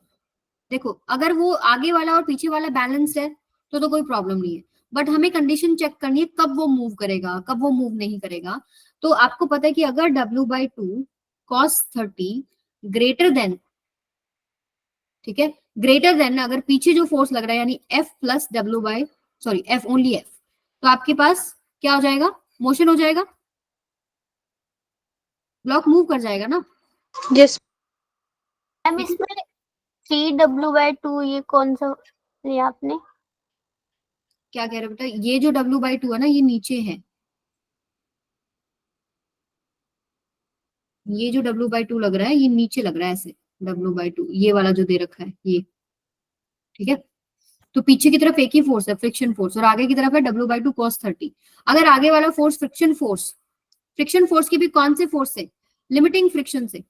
देखो अगर वो आगे वाला और पीछे वाला बैलेंस्ड है तो कोई प्रॉब्लम नहीं है, बट हमें कंडीशन चेक करनी है कब वो मूव करेगा, कब वो मूव नहीं करेगा। तो आपको पता है कि अगर W/2 cos 30 ग्रेटर देन, ठीक है, ग्रेटर देन, अगर पीछे जो फोर्स लग रहा है यानी F plus F only F, तो आपके पास क्या हो जाएगा, मोशन हो जाएगा, ब्लॉक मूव कर जाएगा ना। यस मैम इसमें 3W/2 ये कौन सा लिया आपने? क्या कह रहे हो बेटा, ये जो W/2 है ना ये नीचे है, ये जो W/2 लग रहा है ये नीचे लग रहा है ऐसे, W/2 ये वाला जो दे रखा है ये, ठीक है। तो पीछे की तरफ एक ही फोर्स है फ्रिक्शन फोर्स, और आगे की तरफ है W/2 cos 30। अगर आगे वाला फोर्स फ्रिक्शन फोर्स की भी कौन से फोर्स से, लिमिटिंग फ्रिक्शन से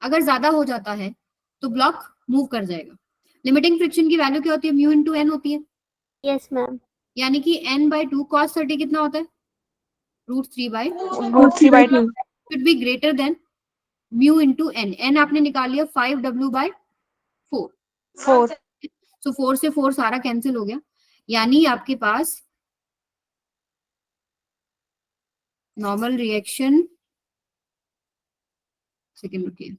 अगर ज्यादा हो जाता है तो ब्लॉक मूव कर जाएगा। लिमिटिंग फ्रिक्शन की वैल्यू क्या होती है, म्यू इंटू एन होती है, यस मैम। यानी कि n/2 cos 30 कितना होता है, √3/2 √3/2 should be greater than mu into N, N आपने निकाल लिया 5W/4। 4 सो 4 से 4 सारा कैंसिल हो गया, यानी आपके पास नॉर्मल रिएक्शन, सेकेंड रुकिए,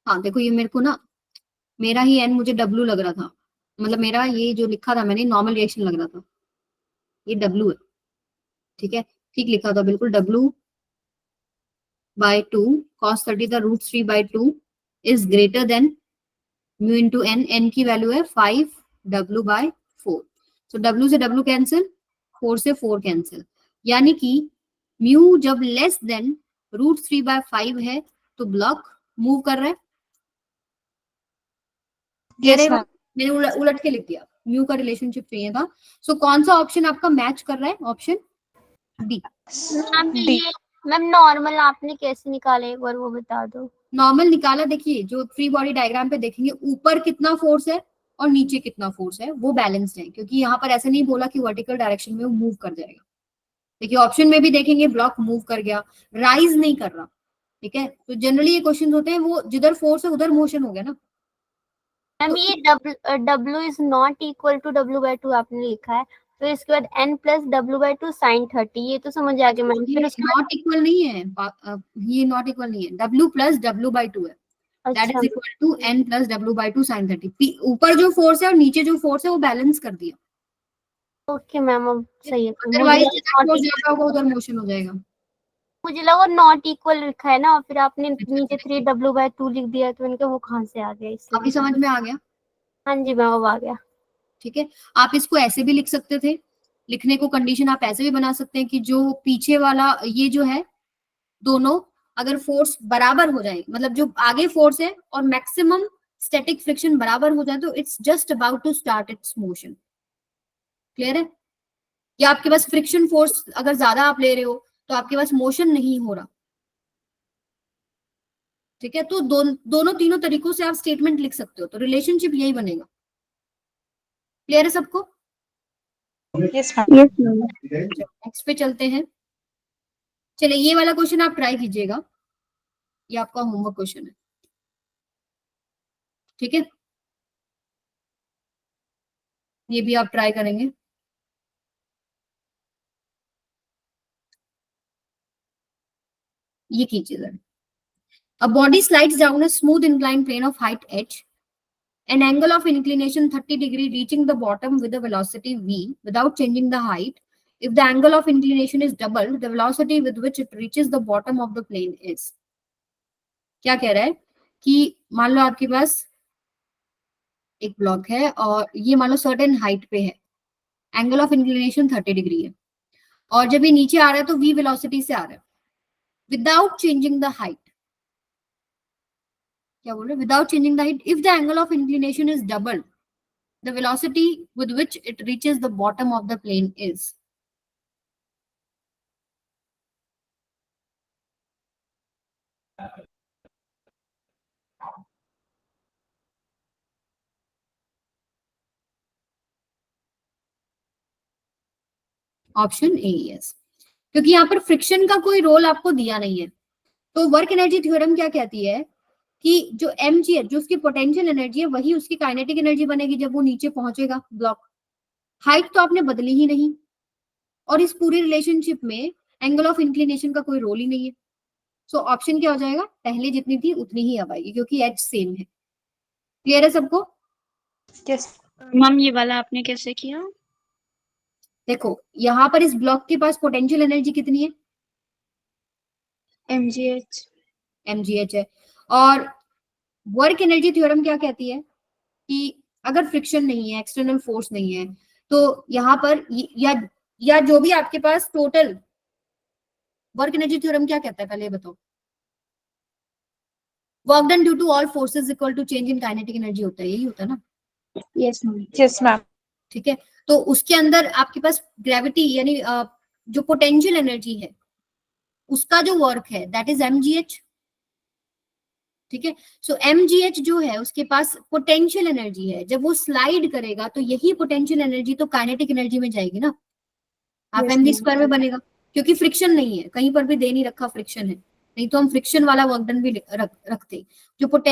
हाँ देखो ये मेरे को ना, मेरा ही एन मुझे डब्ल्यू लग रहा था, मतलब मेरा ये जो लिखा था मैंने नॉर्मल रिएक्शन लग रहा था, ये डब्ल्यू है, ठीक है, ठीक लिखा था बिल्कुल, डब्ल्यू बाय 2 cos 30 का root 3 by 2 is greater than mu into N, N की वैल्यू है 5 डब्ल्यू बाय 4, सो डब्ल्यू से डब्ल्यू कैंसिल, 4 से 4 कैंसिल, यानी कि म्यू जब लेस देन रूट 3 बाय 5 है तो ब्लॉक मूव कर रहा है। Yes, ये ma'am. मैंने उलट के लिख दिया, म्यू का रिलेशनशिप चाहिए था, सो कौन सा ऑप्शन आपका मैच कर रहा है? Option D. Ma'am D. ये मैम नॉर्मल आपने कैसे निकाले एक बार वो बता दो। नॉर्मल निकाला, देखिए जो फ्री बॉडी डायग्राम पे देखेंगे ऊपर कितना फोर्स है और नीचे कितना फोर्स है वो बैलेंस्ड है, क्योंकि यहाँ पर ऐसे नहीं बोला कि वर्टिकल डायरेक्शन में वो मूव कर जाएगा। देखिए ऑप्शन में भी देखेंगे ब्लॉक मूव कर गया, राइज नहीं कर रहा, ठीक है, तो जनरली ये क्वेश्चन होते हैं वो जिधर फोर्स है उधर मोशन हो गया ना। मैम ये W is not equal to W/2 आपने लिखा है, फिर इसके बाद n प्लस W/2 sin 30, ये तो समझ आ गया मैम। फिर उसके बाद नॉट इक्वल नहीं है, ये नॉट इक्वल नहीं है, W प्लस W/2 है, दैट अच्छा is equal to n plus W/2 sin 30। ऊपर जो फोर्स है और नीचे जो फोर्स है वो बैलेंस कर दिया, ओके मैम, अब सही है। अदरवाइज जिधर फोर्स ज्यादा होगा उधर मोशन हो जाएगा। मुझे लगा नॉट इक्वल लिखा है ना, फिर आपने नीचे 3W/2 लिख दिया, तो इनका वो कहाँ से आ गया इसलिए। अभी समझ में आ गया? हाँ जी मैम, अब आ गया। ठीक है, आप इसको ऐसे भी लिख सकते थे, लिखने को कंडीशन आप ऐसे भी बना सकते हैं कि जो पीछे वाला ये जो है दोनों अगर फोर्स बराबर हो जाए, मतलब जो आगे फोर्स है और मैक्सिमम स्टैटिक फ्रिक्शन बराबर हो जाए तो it's just about to start its motion. Clear है? या आपके पास फ्रिक्शन फोर्स अगर ज्यादा आप ले रहे हो तो आपके पास मोशन नहीं हो रहा, ठीक है, तो दोनों तीनों तरीकों से आप स्टेटमेंट लिख सकते हो, तो रिलेशनशिप यही बनेगा। क्लियर है सबको? Yes, ma'am. नेक्स्ट पे चलते हैं। चलिए ये वाला क्वेश्चन आप ट्राई कीजिएगा, ये आपका होमवर्क क्वेश्चन है, ठीक है, ये भी आप ट्राई करेंगे। ये कीजिए जरा। A body slides down a smooth inclined plane of height h, an angle of inclination 30 degree reaching the bottom with a velocity v without changing the height. If the angle of inclination is doubled, the velocity with which it reaches the bottom of the plane is। क्या कह रहा है कि मान लो आपके पास एक block है और ये मान लो सर्टेन हाइट पे है, एंगल ऑफ इंक्लिनेशन 30 डिग्री है, और जब ये नीचे आ रहा है तो v वेलोसिटी से आ रहा है विदाउट चेंजिंग द हाइट। क्या बोल रहे हैं? Without changing the height, if the angle of inclination is double, the velocity with which it reaches the bottom of the plane is। Option A yes, क्योंकि यहाँ पर फ्रिक्शन का कोई role आपको दिया नहीं है, तो वर्क एनर्जी थ्योरम क्या कहती है कि जो mg है, जो उसकी पोटेंशियल एनर्जी है, वही उसकी काइनेटिक एनर्जी बनेगी जब वो नीचे पहुंचेगा ब्लॉक। हाइट तो आपने बदली ही नहीं, और इस पूरी रिलेशनशिप में एंगल ऑफ इंक्लिनेशन का कोई रोल ही नहीं है, सो ऑप्शन क्या हो जाएगा? पहले जितनी थी उतनी ही अब आएगी, क्योंकि एच सेम है। क्लियर है सबको? Yes. मैम ये वाला आपने कैसे किया? देखो यहाँ पर इस ब्लॉक के पास पोटेंशियल एनर्जी कितनी है? mgh mgh है, और वर्क एनर्जी थ्योरम क्या कहती है कि अगर फ्रिक्शन नहीं है, एक्सटर्नल फोर्स नहीं है, तो यहाँ पर या जो भी आपके पास टोटल वर्क एनर्जी थ्योरम क्या कहता है पहले बताओ? Work done due to all forces equal to change in kinetic energy होता है, यही होता है ना? Yes ma'am. Yes, ma'am. ठीक है, तो उसके अंदर आपके पास ग्रेविटी यानी जो पोटेंशियल एनर्जी है उसका जो वर्क है दैट इज mgh। ठीक है, सो mgh जो है उसके पास पोटेंशियल एनर्जी है, जब वो स्लाइड करेगा तो यही पोटेंशियल एनर्जी तो काइनेटिक एनर्जी में जाएगी ना, आप Yes, mv ma'am. स्क्वायर में बनेगा, क्योंकि फ्रिक्शन नहीं है, कहीं पर भी दे नहीं रखा फ्रिक्शन है, नहीं तो हम फ्रिक्शन वाला वर्क डन भी रखते। जो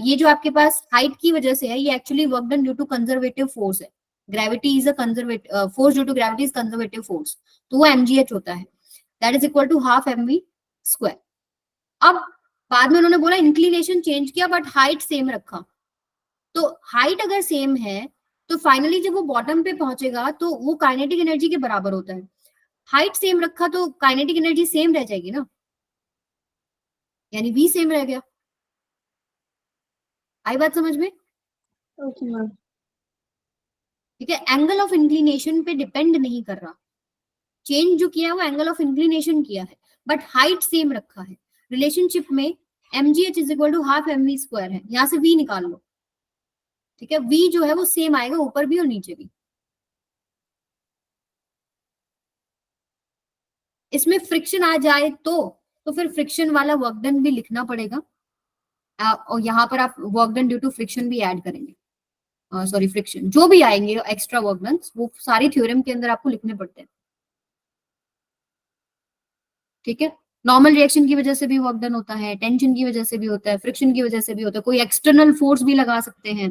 ये जो आपके पास हाइट की वजह से है, ये actually work done due to conservative force है। Gravity is a conservative force, due to gravity is conservative force, तो वो mgh होता है, that is equal to half mv square. अब बाद में उन्होंने बोला इंक्लिनेशन चेंज किया बट हाइट सेम रखा। तो हाइट अगर सेम है तो फाइनली जब वो बॉटम पे पहुंचेगा तो वो काइनेटिक एनर्जी के बराबर होता है। हाइट सेम रखा तो काइनेटिक एनर्जी सेम रह जाएगी ना, यानी v सेम रह गया। आई बात समझ में? Okay ma'am. ठीक है, एंगल ऑफ इंक्लिनेशन पे डिपेंड नहीं कर रहा, चेंज जो किया है वो एंगल ऑफ इंक्लिनेशन किया है, बट हाइट सेम रखा है। रिलेशनशिप में mgh is equal to half mv square है, यहां से v निकाल लो। ठीक है, v जो है वो सेम आएगा ऊपर भी और नीचे भी। इसमें फ्रिक्शन आ जाए तो फिर फ्रिक्शन वाला वर्क डन भी लिखना पड़ेगा, और यहाँ पर आप work done due to friction भी ऐड करेंगे। सॉरी, फ्रिक्शन जो भी आएंगे एक्स्ट्रा वर्क डन वो सारी थ्योरम के अंदर आपको लिखने पड़ते हैं। ठीक है, नॉर्मल रिएक्शन की वजह से भी वर्क डन होता है, टेंशन की वजह से भी होता है, फ्रिक्शन की वजह से भी होता है, कोई एक्सटर्नल फोर्स भी लगा सकते हैं,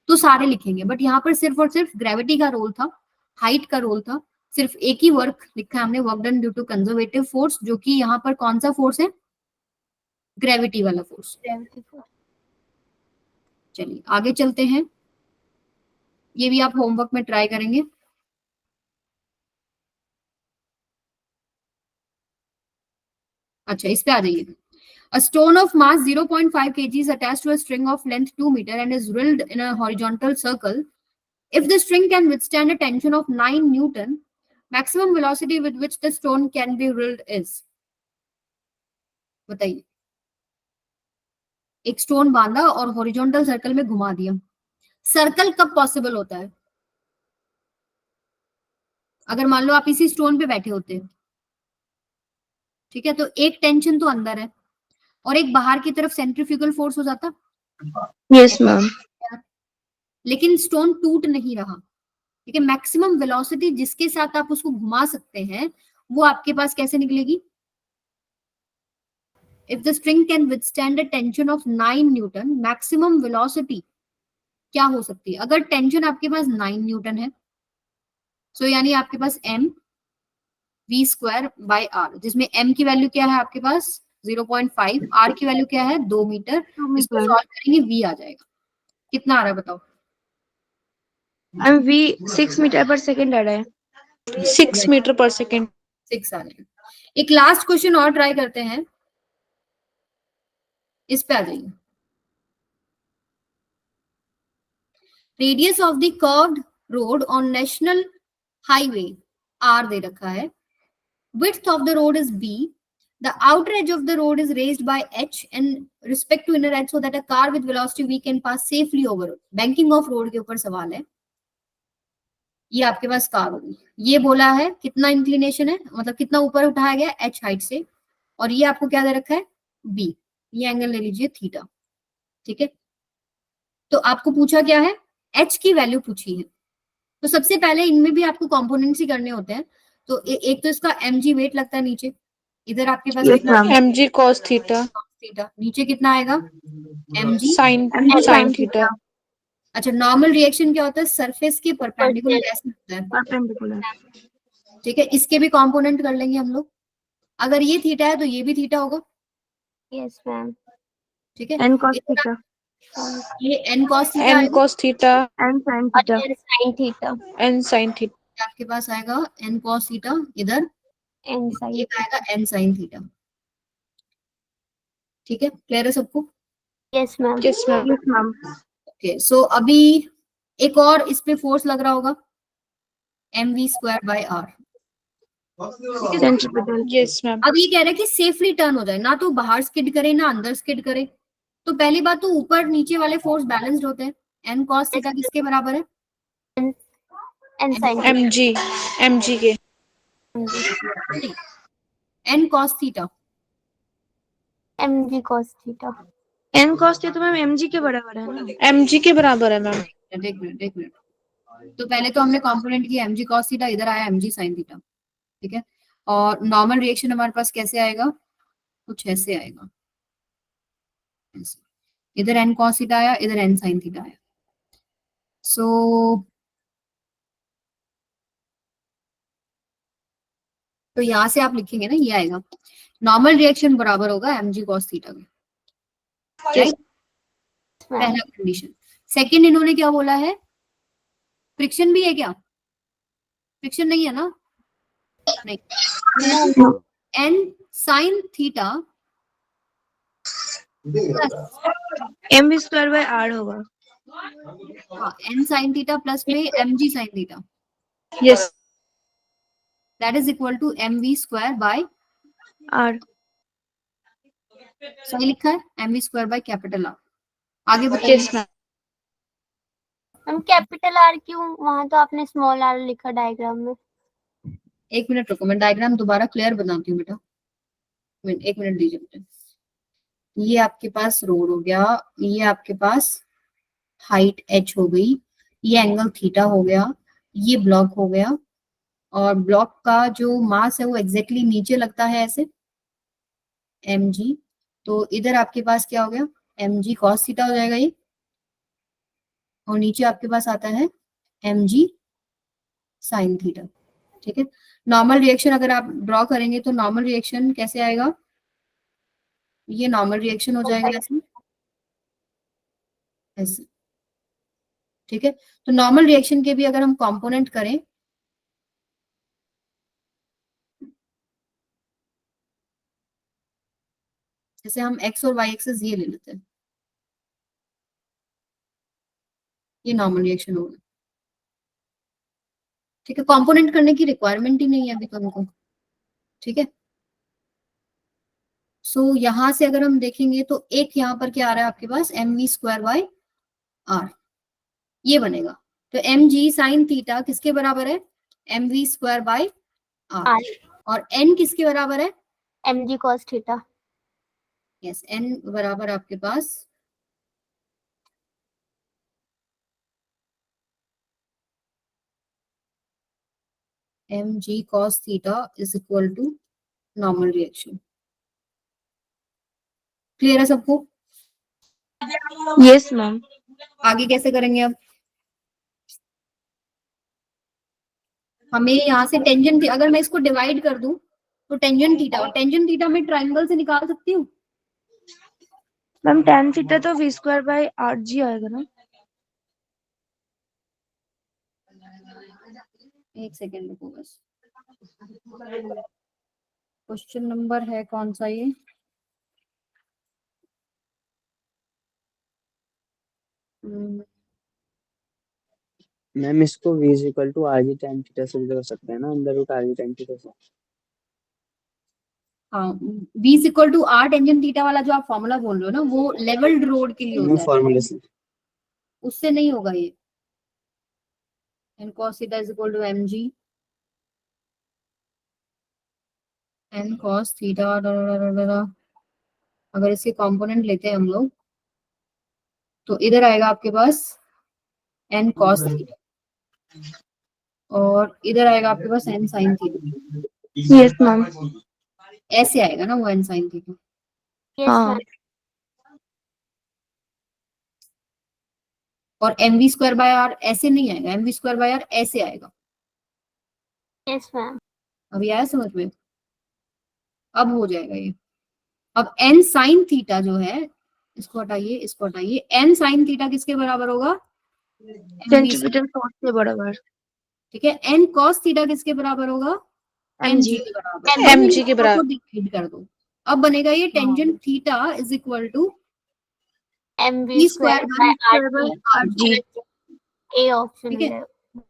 तो सारे लिखेंगे। बट यहाँ पर सिर्फ और सिर्फ ग्रेविटी का रोल था, हाइट का रोल था, सिर्फ एक ही वर्क लिखा है हमने, work done due to conservative force, जो कि यहाँ पर कौन सा फोर्स है? ग्रेविटी वाला फोर्स। चलिए आगे चलते हैं, ये भी आप होमवर्क में ट्राई करेंगे। अच्छा, इस पे आ जाइए। A stone of mass 0.5 kg is attached to a string of length 2 meter and is drilled in a horizontal circle. If the string can withstand a tension of 9 Newton, maximum velocity with which the stone can be drilled is? बताइए। एक stone बांधा और horizontal circle में घुमा दिया। Circle कब possible होता है? अगर मान लो आप इसी स्टोन पे बैठे होते, ठीक है, तो एक टेंशन तो अंदर है और एक बाहर की तरफ सेंट्रीफ्यूगल फोर्स हो जाता, यस मैम। लेकिन स्टोन टूट नहीं रहा। ठीक है, मैक्सिमम वेलोसिटी जिसके साथ आप उसको घुमा सकते हैं वो आपके पास कैसे निकलेगी? If the string can withstand a tension of 9 Newton, maximum velocity क्या हो सकती है? अगर टेंशन आपके पास 9 न्यूटन है, सो यानी आपके पास m v square bye r, जिसमें m की वैल्यू क्या है आपके पास? 0.5, r की वैल्यू क्या है? 2 मीटर। इसको सॉल्व करेंगे v आ जाएगा। कितना आ रहा है बताओ? v 6 मीटर पर सेकंड आ रहा है। 6 मीटर पर सेकंड। 6 आ जाएगा। एक लास्ट क्वेश्चन और ट्राई करते हैं, इस पे आ जाइए। Radius of the curved road on national highway r दे रखा है, width of the road is b, the outer edge of the road is raised by h and respect to inner edge so that a car with velocity v can pass safely over it. Banking of road के ऊपर सवाल है। ये आपके पास car होगी, ये बोला है कितना इंक्लिनेशन है, मतलब कितना ऊपर उठाया गया h हाइट से, और ये आपको क्या दे रखा है? b, ये एंगल ले लीजिए थीटा। ठीक है, तो आपको पूछा क्या है? h की वैल्यू पूछी है। तो सबसे पहले इनमें भी आपको कॉम्पोनेंट्स ही करने होते हैं। तो एक तो इसका mg वेट लगता है नीचे, इधर आपके पास mg cos थीटा, थीटा, नीचे कितना आएगा? mg sin theta. अच्छा, नॉर्मल रिएक्शन क्या होता है? सरफेस के परपेंडिकुलर ऐसे होता है। परपेंडिकुलर। ठीक है, इसके भी कंपोनेंट कर लेंगे हम लोग। अगर ये थीटा है तो ये भी थीटा होगा। Yes ma'am. ठीक है, n cos थीटा, ये n cos थीटा n आएगा, cos theta, n sin theta, sin theta, n sin theta. आपके पास आएगा n cos थीटा, इधर n sin। एक आएगा n sin थीटा। ठीक है, क्लियर है सबको? Yes ma'am. Yes ma'am. Yes ma'am. Okay, so अभी एक और इस पे फोर्स लग रहा होगा, mv square bye r। Centripetal. Yes ma'am. अब ये कह रहे हैं कि सेफली टर्न हो जाए, ना तो बाहर स्किड करे ना अंदर स्किड करे। तो पहली बात तो ऊपर नीचे वाले फोर्स बैलेंस्ड होते हैं। n cos थीटा किसके बराबर है? n sin mg, mg के। n cos theta, mg cos theta. n cos theta तो मैम mg के बराबर है ना? mg के बराबर है मैम। एक मिनट एक मिनट। तो पहले तो हमने कंपोनेंट किया mg cos थीटा, इधर आया mg sin थीटा। ठीक है, और नॉर्मल रिएक्शन हमारे पास कैसे आएगा? कुछ ऐसे आएगा, ऐसे। इधर n cos थीटा आया, इधर n sin थीटा आया। सो तो यहां से आप लिखेंगे ना, ये आएगा नॉर्मल रिएक्शन बराबर होगा mg cos थीटा के, राइट? पहला कंडीशन। सेकंड इन्होंने क्या बोला है, फ्रिक्शन भी है क्या? फ्रिक्शन नहीं है ना? नहीं। n sin theta M square by R होगा। हाँ, n sin थीटा प्लस में mg sin theta, yes that is equal to mv square by, R. सही लिखा है, mv square by capital R. आगे बताइए। Yes ma'am. हम कैपिटल आर क्यों, वहां तो आपने स्मॉल आर लिखा डायग्राम में। एक मिनट रुको, मैं डायग्राम दोबारा क्लियर बनाती हूँ बेटा, एक मिनट दीजिए मुझे। ये आपके पास रोड हो गया, ये आपके पास हाइट h हो गई, ये एंगल थीटा हो गया, ये ब्लॉक हो गया, और ब्लॉक का जो मास है वो एग्जैक्टली नीचे लगता है ऐसे, mg। तो इधर आपके पास क्या हो गया, mg cos थीटा हो जाएगा ये, और नीचे आपके पास आता है mg sin थीटा। ठीक है, नॉर्मल रिएक्शन अगर आप ड्रॉ करेंगे तो नॉर्मल रिएक्शन कैसे आएगा, ये नॉर्मल रिएक्शन हो जाएगा ऐसे, ऐसे। ठीक है, तो नॉर्मल रिएक्शन के भी अगर हम कंपोनेंट करें, जैसे हम x और y एक्सिस ये ले लेते हैं, ये नॉर्मल रिएक्शन होगा। ठीक है, कंपोनेंट करने की रिक्वायरमेंट ही नहीं है अभी तो हमको। ठीक है, सो यहां से अगर हम देखेंगे तो एक यहाँ पर क्या आ रहा है आपके पास, mv स्क्वायर बाय आर, ये बनेगा। तो mg sin थीटा किसके बराबर है, mv स्क्वायर बाय आर, और n किसके बराबर है, mg cos theta. Yes, n बराबर आपके पास mg cos theta is equal to normal reaction. Clear है सबको? Yes ma'am. आगे कैसे करेंगे अब, हमें यहाँ से टेंजेंट, अगर मैं इसको डिवाइड कर दूं तो टेंजेंट थीटा, और टेंजेंट थीटा मैं ट्रायंगल से निकाल सकती हूँ। मैम tan थीटा तो v स्क्वायर बाय आर जी आएगा ना। एक सेकेंड रुको बस, क्वेश्चन नंबर है कौन सा ये, मैम इसको v is equal to R G tan theta से भी कर सकते हैं ना, under root R G tan theta से। हाँ, v is equal to R tangent theta वाला जो आप फॉर्मूला बोल रहे हो ना, वो लेवल्ड रोड के लिए वो होता है, फॉर्मूले से। उससे नहीं होगा ये। n cos theta is equal to mg n cos theta, अगर इसके कंपोनेंट लेते हैं हम लोग तो इधर आएगा आपके पास n cos थीटा, और इधर आएगा आपके पास n sin theta, yes ma'am. ऐसे आएगा ना वो n sin थीटा। यस हाँ। मैम। और mv स्क्वायर बाय आर ऐसे नहीं आएगा, mv स्क्वायर बाय आर ऐसे आएगा। Yes ma'am. अभी आया समझ में? अब हो जाएगा ये। अब n sin थीटा जो है, इसको हटाइए, इसको हटाइए, n sin थीटा किसके बराबर होगा, mv। सेंटीमीटर फोर्स के बराबर। ठीक है, n cos थीटा किसके बराबर होगा, mg mg के बराबर। mg के बराबर। डिवाइड कर दो, अब बनेगा ये tangent theta is equal to mv square by R G. A option ठीक है, है।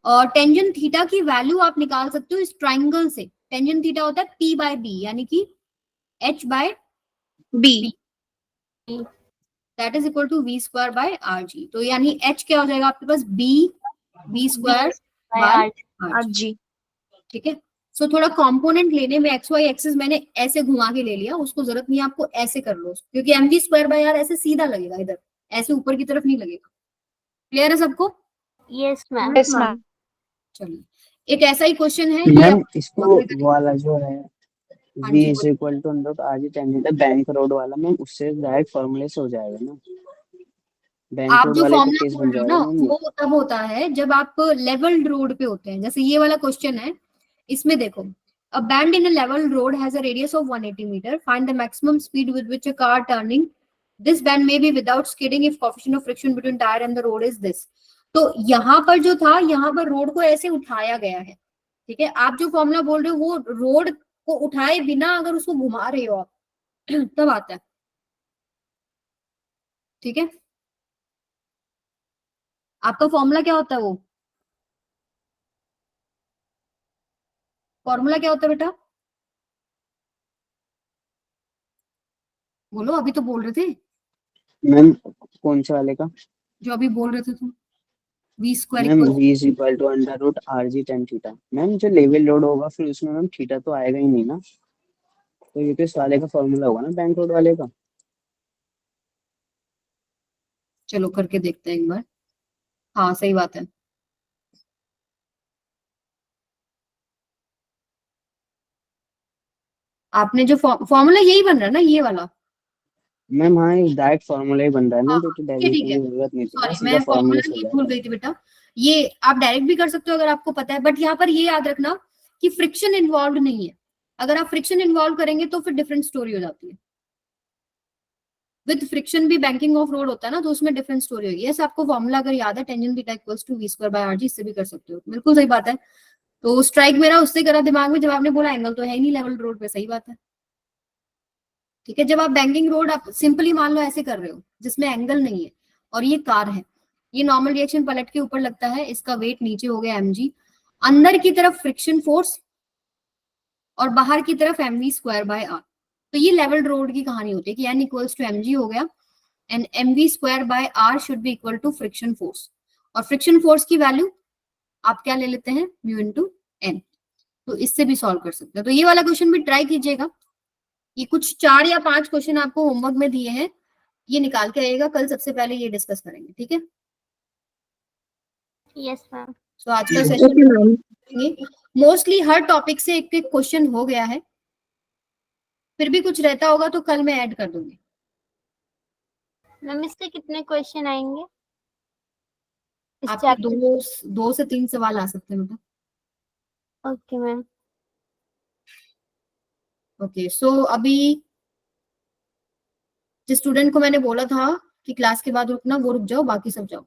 और टेंजेंट थीटा की वैल्यू आप निकाल सकते हो इस ट्राइंगल से। टेंजेंट थीटा होता है p बाय b, यानी कि h by B. That is equal to v square by R G. तो यानी h क्या हो जाएगा आपके पास, b square by R R G. जी। ठीक है, सो थोड़ा कंपोनेंट लेने में एक्स वाई एक्सिस मैंने ऐसे घुमा के ले लिया, उसको जरूरत नहीं है आपको ऐसे कर लो, क्योंकि mv स्क्वायर बाय आर ऐसे सीधा लगेगा, इधर ऐसे ऊपर की तरफ नहीं लगेगा। क्लियर है सबको? Yes ma'am. Yes ma'am. चलिए, एक ऐसा ही क्वेश्चन है, ये मैम इसको वो वाला जो है हाँ v G is equal to under root R G tan theta bank road वाला मैम, उससे डायरेक्ट फॉर्मूले से हो जाएगा ना, बैंक आप रोड जो वाले का फॉर्मूला केस बोल बन रहे हो जाएगा ना मैम ये। वो तब होता है जब आप लेवल्ड रोड पे होते हैं, जैसे ये वाला क्वेश्चन है, इसमें देखो a band in a level road has a radius of 180 meter, find the maximum speed with which a car turning this band may be without skidding if coefficient of friction between tire and the road is this। तो यहाँ पर जो था, यहाँ पर road को ऐसे उठाया गया है, ठीक है। आप जो फॉर्मूला बोल रहे हो वो रोड को उठाए बिना अगर उसको घुमा रहे हो आप तब आता है, ठीक है। आपका फॉर्मूला क्या होता है, वो फॉर्मूला क्या होता है बेटा, बोलो, अभी तो बोल रहे थे, मैम कौन से वाले का? जो अभी बोल रहे थे तुम, V square ma'am equal. v is equal to under root R G tan theta. Ma'am जो लेवल लोड होगा फिर उसमें मैम थीटा तो आएगा ही नहीं ना, तो ये तो इस वाले का फॉर्मूला होगा ना बैंक रोड वाले का। चलो करके देखते हैं एक बार, हाँ सही बात है। आपने जो फॉर्मूला यही बन रहा है ना, ये वाला। मैम हाँ ये डायरेक्ट फॉर्मूला ही बन रहा है ना, हाँ तो ठीक है डेरिवेशन ठीक है, की जरूरत नहीं थी ना, सॉरी सीधा मैं फॉर्मूले फॉर्मूला से हो नहीं भूल जाएगा। गई थी बेटा। ये आप डायरेक्ट भी कर सकते हो अगर आपको पता है, बट यहाँ पर ये याद रखना कि फ्रिक्शन इन्वॉल्व नहीं है। अगर आप फ्रिक्शन इन्वॉल्व करेंगे तो फिर डिफरेंट स्टोरी हो जाती है। विद फ्रिक्शन भी बैंकिंग ऑफ रोड होता है ना, तो उसमें डिफरेंट स्टोरी होगी। यस, आपको फॉर्मूला अगर याद है, tangent theta equals to V square by R G, इससे भी कर सकते हो, बिल्कुल सही बात है। तो स्ट्राइक मेरा उससे करा दिमाग में जब आपने बोला एंगल तो है ही नहीं लेवल रोड पे, सही बात है। ठीक है, जब आप बैंकिंग रोड आप सिंपली मान लो ऐसे कर रहे हो जिसमें एंगल नहीं है और ये कार है, ये नॉर्मल रिएक्शन पलट के ऊपर लगता है, इसका वेट नीचे हो गया mg, अंदर की तरफ फ्रिक्शन फोर्स और बाहर की तरफ mv स्क्वायर बाय आर। तो ये लेवल रोड की कहानी होती है कि n इक्वल्स टू mg हो गया and mv square by R should be equal to friction force, और फ्रिक्शन फोर्स की वैल्यू आप क्या ले लेते हैं, म्यू इनटू n। तो इससे भी सॉल्व कर सकते हैं। तो ये वाला क्वेश्चन भी ट्राई कीजिएगा। ये कुछ 4 या 5 क्वेश्चन आपको होमवर्क में दिए हैं, ये निकाल के आइएगा, कल सबसे पहले ये डिस्कस करेंगे, ठीक है। Yes ma'am. तो आज का सेशन मोस्टली हर टॉपिक से एक एक क्वेश्चन हो गया है, फिर भी कुछ रहता होगा तो कल मैं ऐड कर दूंगी। मैम इससे कितने क्वेश्चन आएंगे इस आपके चैप्टर? 2 से 3 सवाल आ सकते हैं बेटा। Okay ma'am. ओके, सो अभी जिस स्टूडेंट को मैंने बोला था कि क्लास के बाद रुकना, वो रुक जाओ, बाकी सब जाओ।